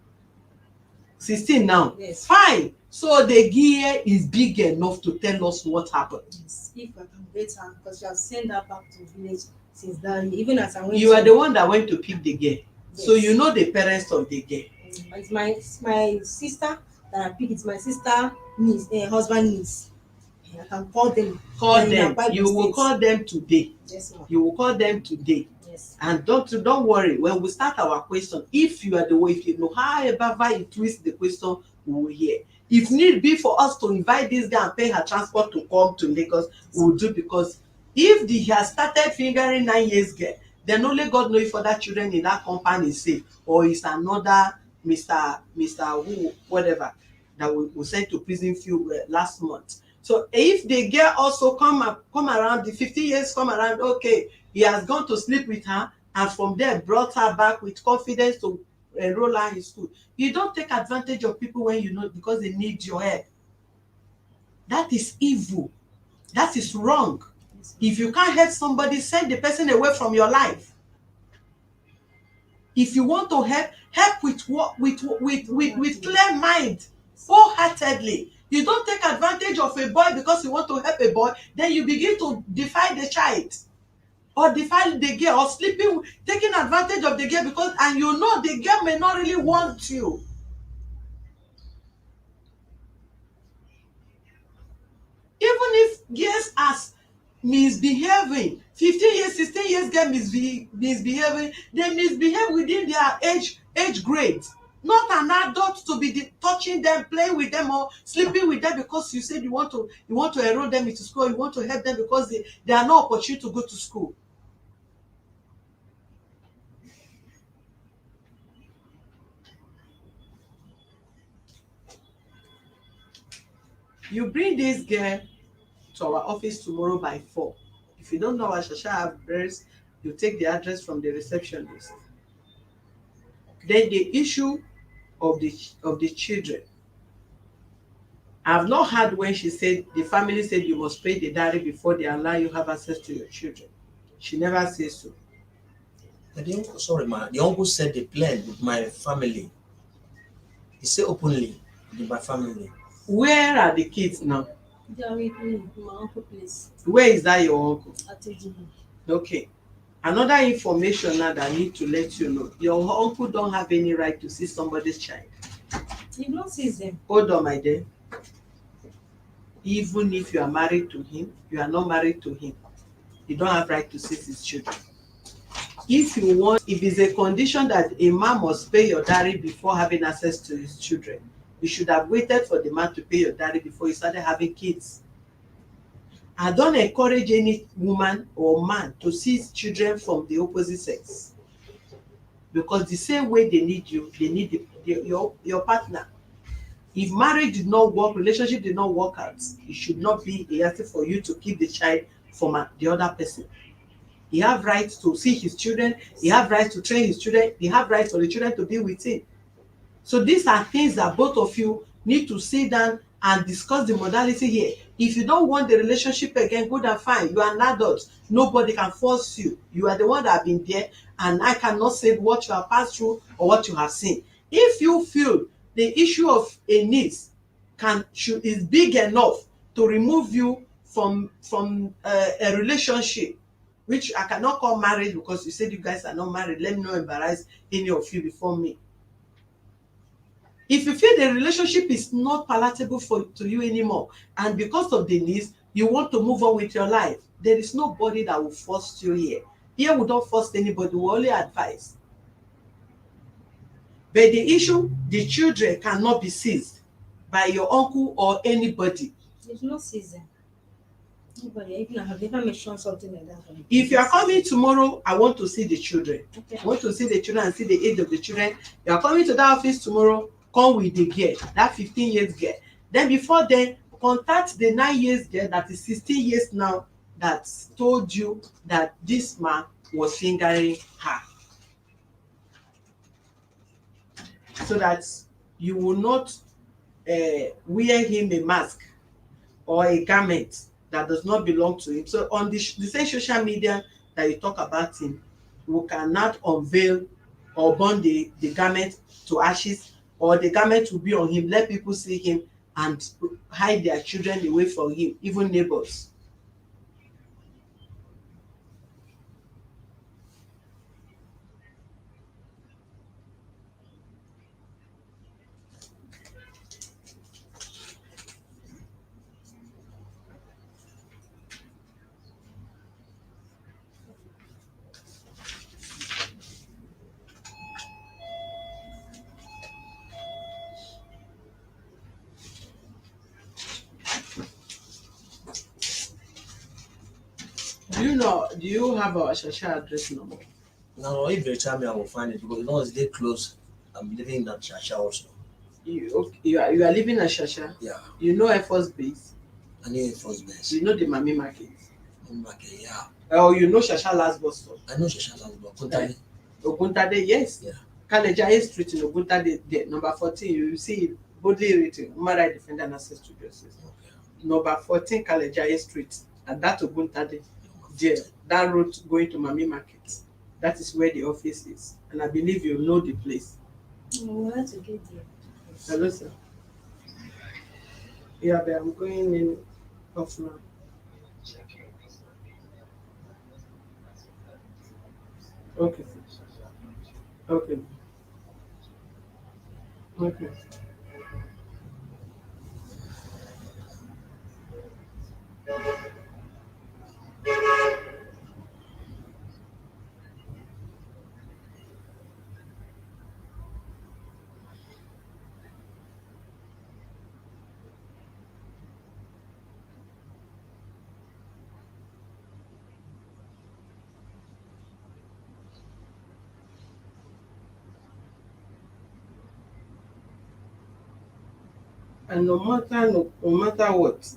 16 now.
Yes.
Fine. So the girl is big enough to tell us what happened.
Yes, if I can get her, because she has sent her back to village since that year. Even as I went.
You are the one that went to pick the girl. Yes. So you know the parents of the girl.
It's my sister that I pick. It's my sister niece, husband niece. I can call them.
Call them. You will call them today.
Yes, ma'am.
You will call them today.
Yes.
And don't worry. When we start our question, if you are the way, if you know however you twist the question, we will hear. If need be for us to invite this guy and pay her transport to come to Lagos, we will do, because if he has started fingering 9 years girl, then only God knows if other children in that compound is safe, or is another Mr. who whatever that we sent to prison last month. So if the girl also come around, the 50 years come around, okay, he has gone to sleep with her and from there brought her back with confidence to enroll her in school. You don't take advantage of people when you know, because they need your help. That is evil. That is wrong. If you can't help somebody, send the person away from your life. If you want to help with clear mind, wholeheartedly. You don't take advantage of a boy because you want to help a boy, then you begin to defy the child or defy the girl, or taking advantage of the girl because, and you know the girl may not really want you. Even if girls are misbehaving, 15 years, 16 years girl misbehaving, they misbehave within their age grade. Not an adult to be touching them, playing with them, or sleeping with them because you said you want to enroll them into school, you want to help them because they are not opportunity to go to school. You bring this girl to our office tomorrow by 4. If you don't know our Shasha address, you take the address from the receptionist. Then the issue of the children. I've not heard when she said the family said you must pay the dowry before they allow you have access to your children. She never says so.
The uncle, sorry, ma. The uncle said the plan with my family. He say openly in my family.
Where are the kids now?
They are with me, in my uncle place.
Where is that your uncle?
At Ejibo.
Okay. Another information now that I need to let you know. Your uncle don't have any right to see somebody's child.
He not sees them.
Hold on, my dear. Even if you are married to him, you are not married to him. You don't have right to see his children. If it's a condition that a man must pay your dowry before having access to his children, you should have waited for the man to pay your dowry before you started having kids. I don't encourage any woman or man to see children from the opposite sex, because the same way they need you, they need your partner. If marriage did not work, relationship did not work out, it should not be a yardstick for you to keep the child from the other person. He have right to see his children, he have right to train his children, he have right for the children to be with him. So these are things that both of you need to sit down and discuss the modality here. If you don't want the relationship again, good and fine. You are an adult. Nobody can force you. You are the one that have been there, and I cannot say what you have passed through or what you have seen. If you feel the issue of a niece is big enough to remove you from a relationship, which I cannot call marriage because you said you guys are not married. Let me not embarrass any of you before me. If you feel the relationship is not palatable to you anymore, and because of the needs, you want to move on with your life, there is nobody that will force you here. Here we don't force anybody, we only advise. But the issue, the children cannot be seized by your uncle or anybody.
There's no season. Nobody, even I have never mentioned something like that.
If you are coming tomorrow, I want to see the children.
Okay.
I want to see the children and see the age of the children. You are coming to that office tomorrow, come with the girl, that 15 years girl. Then before then, contact the 9 years girl that is 16 years now that told you that this man was fingering her. So that you will not wear him a mask or a garment that does not belong to him. So on the same social media that you talk about him, we cannot unveil or burn the garment to ashes, or the garment will be on him, let people see him and hide their children away from him, even neighbors. Do you have our Shasha address number?
Now, if they tell me, I will find it because it's they close. I'm living in that church also.
You are living at Shasha?
Yeah.
You know Air Force Base?
I know Air Force Base.
You know the Mami Market?
Mami Market, yeah.
Or you know Shasha last bus stop?
I know Shasha last bus stop. Oguntade.
Oguntade, yes.
Yeah.
Kalejaye Street in Oguntade, there, number 14, you see it boldly written, Human Rights Defender and Access to Justice.
Okay.
Number 14, Kalejaye Street, and that Oguntade, there, that road going to Mami Market. That is where the office is, and I believe you know the place.
We have to get there.
Hello, sir. Yeah, but I'm going in off now. Okay. Okay. Okay. And no matter what,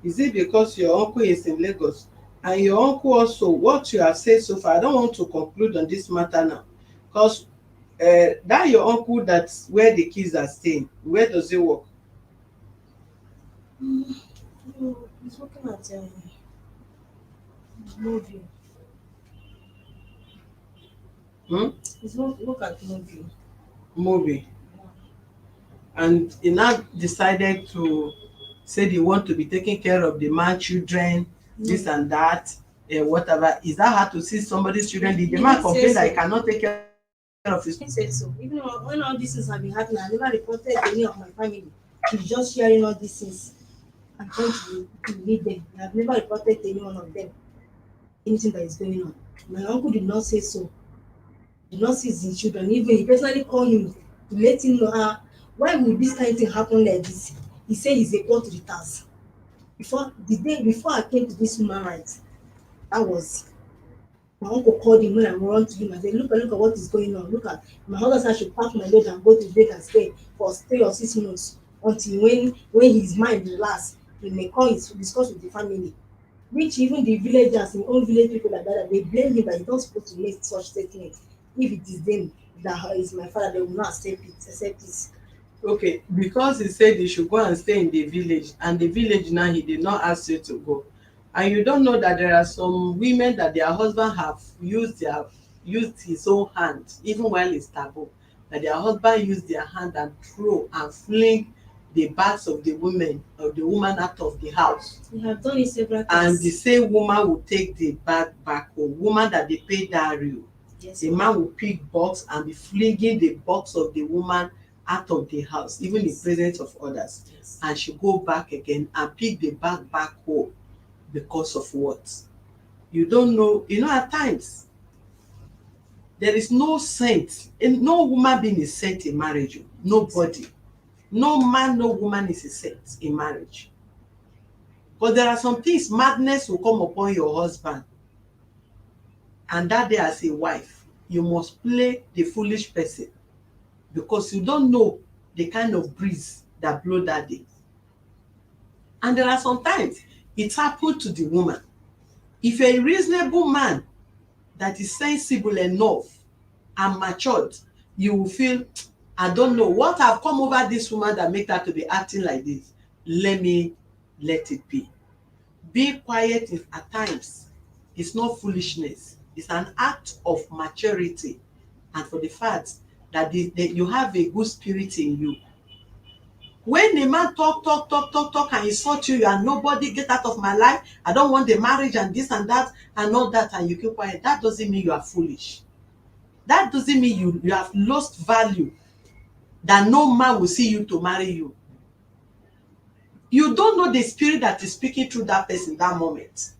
is it because your uncle is in Lagos and your uncle also, what you have said so far, I don't want to conclude on this matter now, because that your uncle, that's where the kids are staying, where does he work?
No, he's working at movie.
Hmm?
He's work at movie.
Movie. and he now decided to say they want to be taking care of the man children, this and that, whatever. Is that how to see somebody's children? Did the man complain that he cannot take care of his
He said so. Even when all these things have been happening, I never reported any of my family. He's just sharing all these things. I'm trying to lead them. I have never reported to any one of them anything that is going on. My uncle did not say so. He did not see his children. Even he personally called him to let him know why would this kind of thing happen like this. He said he's a court returns. Before the day before I came to this human rights, that was my uncle called him when I run to him and said, look at what is going on. Look at my husband said I should pack my load and go to the break and stay for 3 or 6 months until when his mind relax, he may come to discuss with the family. Which even the villagers, in own village people like that, they blame him that he's not supposed to make such statement. If it is them that is my father, they will not accept it.
okay, because he said he should go and stay in the village, and the village now he did not ask you to go, and you don't know that there are some women that their husband have used his own hand even while it's taboo, that their husband used their hand and throw and fling the bags of the woman out of the house.
You have done it several times.
And the same woman will take the bag back home, woman that they pay dowry.
Yes,
the man will pick box and be flinging the box of the woman out of the house, even in presence of others.
Yes.
And she go back again and pick the bag back home because of what? You don't know. At times there is no saint, and no woman being a saint in marriage. Nobody, no man, no woman is a saint in marriage. But there are some things, madness will come upon your husband, and that day as a wife you must play the foolish person, because you don't know the kind of breeze that blow that day. And there are sometimes it happened to the woman. If a reasonable man that is sensible enough and matured, you will feel, I don't know what have come over this woman that make her to be acting like this. Let it be. Being quiet at times is not foolishness. It's an act of maturity, and for the fact that you have a good spirit in you. When a man talk and insult you, and nobody, get out of my life, I don't want the marriage and this and that and all that, and you keep quiet, that doesn't mean you are foolish. That doesn't mean you have lost value, that no man will see you to marry you. You don't know the spirit that is speaking through that person that moment.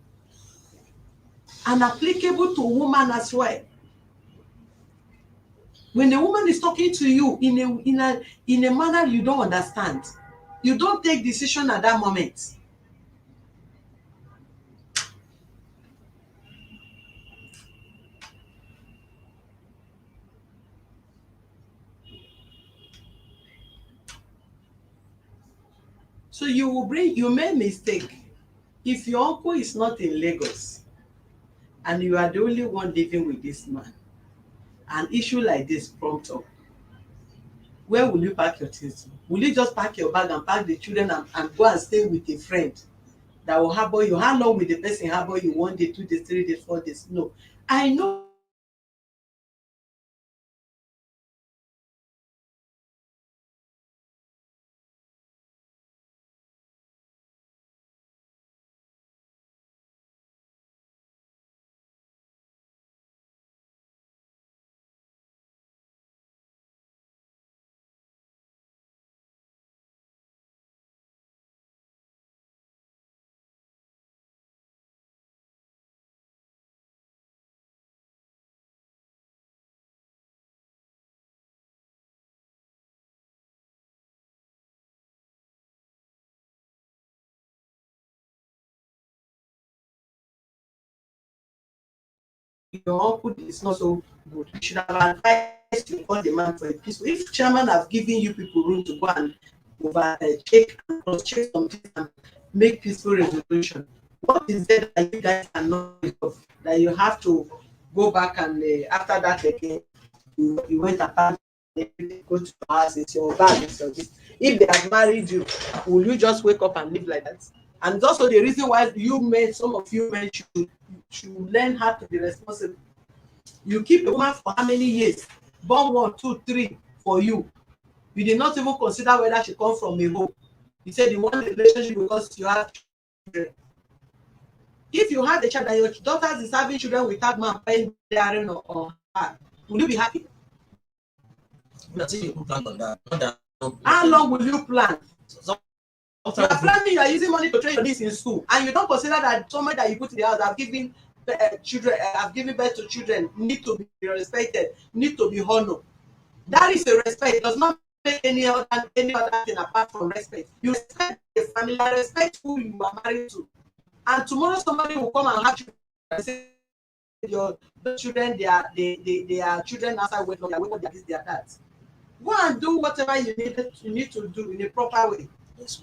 And applicable to woman as well. When a woman is talking to you in a manner you don't understand, you don't take decision at that moment. So you make mistake. If your uncle is not in Lagos and you are the only one living with this man, an issue like this prompt up, where will you pack your things to? Will you just pack your bag and pack the children and go and stay with a friend that will harbor you? How long will the person harbor you? 1 day, 2 days, 3 days, 4 days? No. I know your uncle is not so good. You should have advised you call the man for a peace. If chairman have given you people room to go and over check and cross check something and make peaceful resolution, what is there that you guys are not of, that you have to go back and after that again you went apart, go to your house, it's your bag, it's your this. If they have married you, will you just wake up and live like that? And also the reason why some of you men should learn how to be responsible. You keep a woman for how many years? Born 1, 2, 3 for you. You did not even consider whether she come from a home. You said you want a relationship because you have children. If you have a child and your daughter is having children without man paying their or her, will you be happy?
Not saying you plan on that. Not that.
How long will you plan?
So,
You are planning, you are using money to train your niece in school, and you don't consider that somebody that you put in the house have given children, have given birth to children, need to be respected, need to be honored. That is a respect. It does not make any other thing apart from respect. You respect the family, you respect who you are married to. And tomorrow somebody will come and have children and say your children, they are children outside wedlock, they are wedlock, they are this, they are that. Go and do whatever you need to do in a proper way.
yes.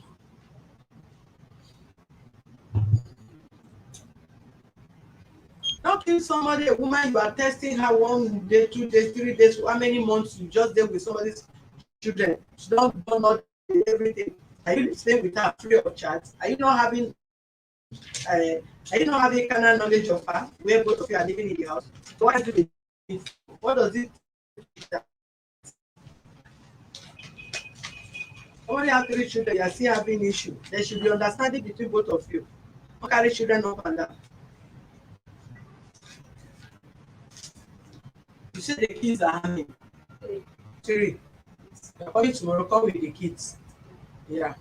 Don't kill somebody, a woman, you are testing her 1 day, 2 days, 3 days, how many months you just deal with somebody's children. She don't know everything. Are you staying with her free of charge? Are you not having carnal knowledge of her where both of you are living in the house? So why do they, what does it somebody have 3 children, you are still having issue? There should be understanding between both of you. Don't carry children up and down. You say the kids are having 3. You're coming tomorrow, come with the kids. Yeah.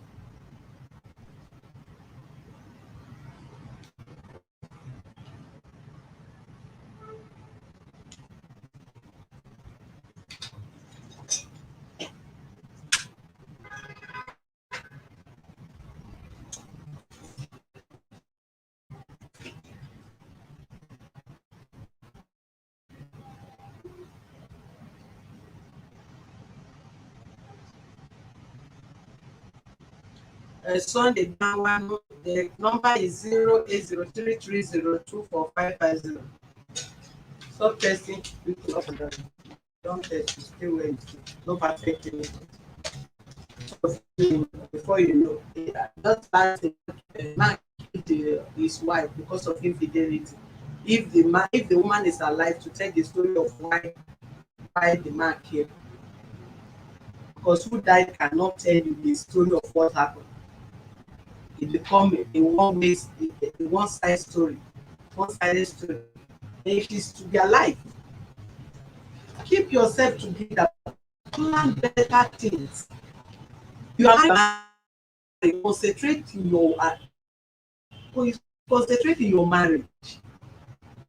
Sunday down one, the number is 08033024550. Stop testing people up and down. Don't test, you stay where you stay. No perfect anything. Before you know, just like a man killed his wife because of infidelity. If the woman is alive to tell the story of why the man killed, because who died cannot tell you the story of what happened. It become a one-side story, one-sided story. If it's to be alive, keep yourself together, plan better things. You are married, concentrate in your marriage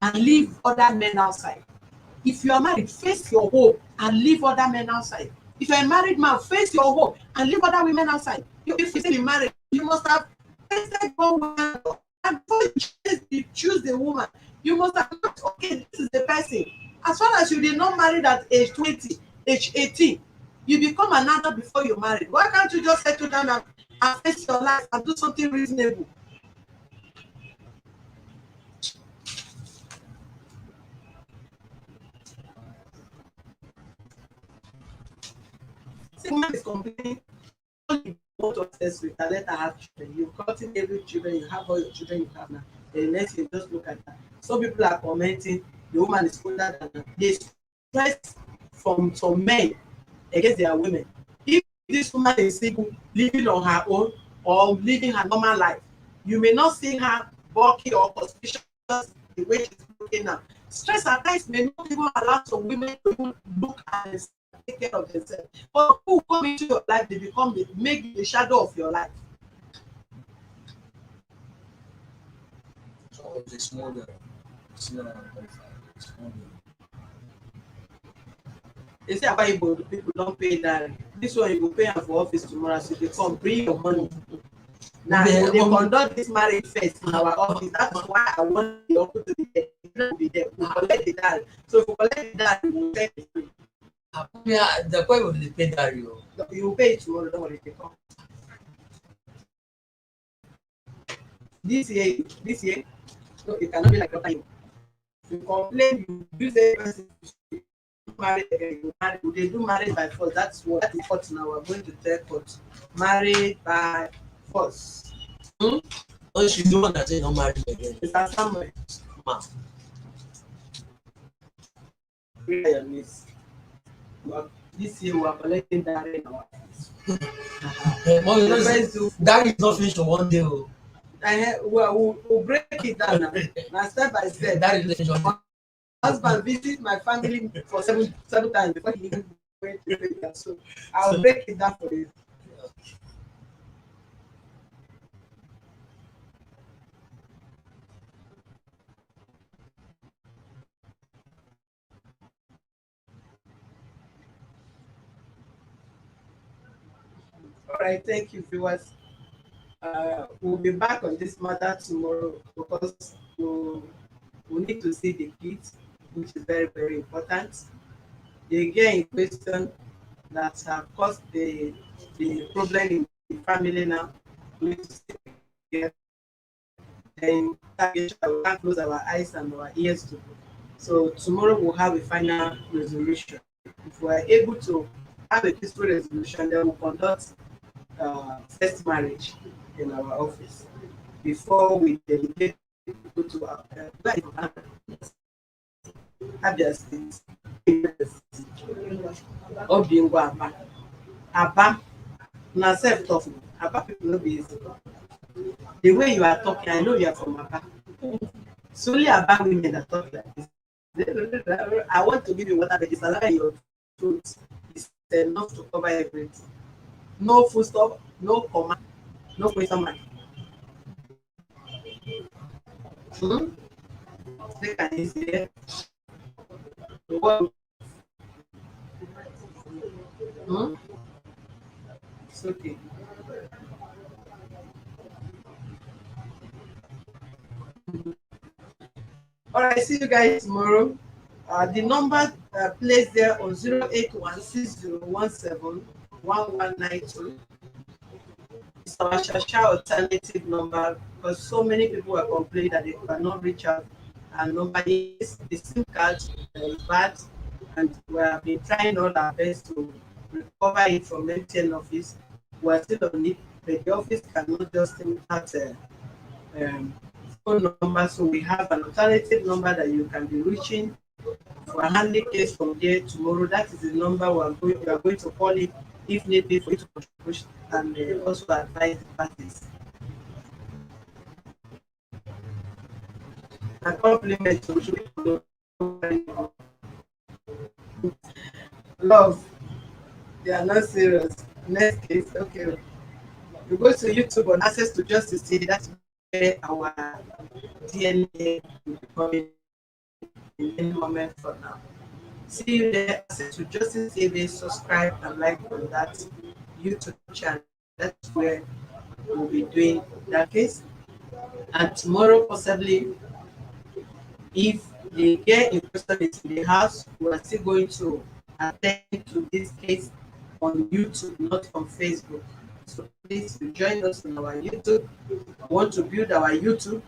and leave other men outside. If you are married, face your home and leave other men outside. If you're a married man, face your home and leave other women outside. If you say married, you must have tested one woman. And before you choose the woman, you must have thought, okay, this is the person. As far as you did not marry at age 20, age 18, you become an adult before you're married. Why can't you just settle down and face your life and do something reasonable? See, woman is complaining, you want to obsess with her, let her have children. You've gotten every children, you have all your children you have now. The next thing, just look at that. Some people are commenting, the woman is older than her. They stress from some men against their women. If this woman is single, living on her own or living her normal life, you may not see her bulky or conspicuous the way she's looking now. Stress at times may not even allow some women to even look and take care of themselves. But who come into your life, they make the shadow of your life.
So it's a small girl. It's not a small girl.
They say about Igbo people don't pay that. This one you go pay am for office tomorrow, so they come bring your money. Now they conduct this marriage first in our office. That's why I want the uncle to be there. Not be there. We collect the dad. So if we collect the dad, we will pay the
Yeah, the point will depend on you.
You will pay it tomorrow. Don't worry, they come. This year, no, it cannot be like that. You complain, you use a person. Married again, you marry. They do marriage by force. That is court now. We're going to tell court. Married by force.
Oh, she's the one that say no marriage again.
It's a somewhere.
Ma.
Your niece. this year we are collecting that in our office.
Mom, you know,
Let's do
that is not finished on one day. Oh.
we'll break it down now step by step.
That is finished on one
Husband visit my family for seven times before he even went to break it. So I'll break it down for you. All right, thank you, viewers. We'll be back on this matter tomorrow because we need to see the kids, which is very, very important. The girl in question that have caused the problem in the family now, we need to see the girl. Then we can't close our eyes and our ears to. So tomorrow we'll have a final resolution. If we are able to have a peaceful resolution, then we'll conduct first marriage in our office before we delegate people to our Abia State, Obingwa Aba. Aba, na self talk. Aba people no be easy. The way you are talking, I know you are from Aba. It's only Aba women that talk like this. I want to give you water, but it's allowing your throat is enough to cover everything. No full stop, no comma, no question mark. They can easily what? It's okay. All right, see you guys tomorrow. The number placed there on 08160171192 is our Shasha alternative number because so many people were complaining that they cannot reach out and nobody is the SIM card is bad and we have been trying all our best to recover it from MTN office. We are still on it, but the office cannot just have um, phone number, so we have an alternative number that you can be reaching for a handling case from there tomorrow. That is the number we are going to call it if need be for you to contribute and also advise the parties. A compliment to love. They are not serious. Next case, okay. You go to YouTube on access to justice. See that's where our DNA will be coming in any moment from now. See you there. Access to justice TV. Subscribe and like on that YouTube channel. That's where we'll be doing that case. And tomorrow, possibly, if the girl in question is in the house, we are still going to attend to this case on YouTube, not on Facebook. So please join us on our YouTube. We want to build our YouTube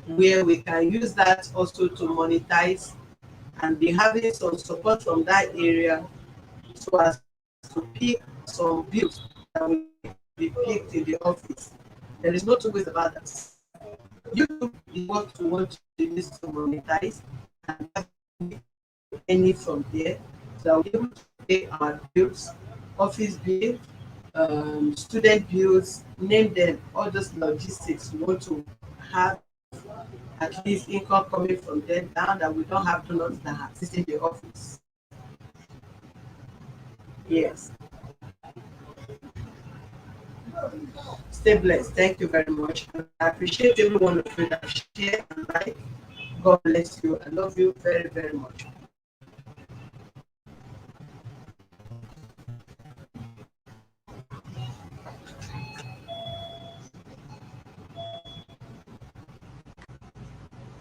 where we can use that also to monetize and be having some support from that area so as to pick some bills that will be picked in the office. There is no two ways about that. YouTube is what we want to use to monetize and have any from there. So we're able to pay our bills, office bill, student bills, name them, all those logistics. We want to have at least income coming from them now that we don't have donors that are assisting the office. Yes. Stay blessed. Thank you very much. I appreciate every one of you that share and like. God bless you. I love you very, very much.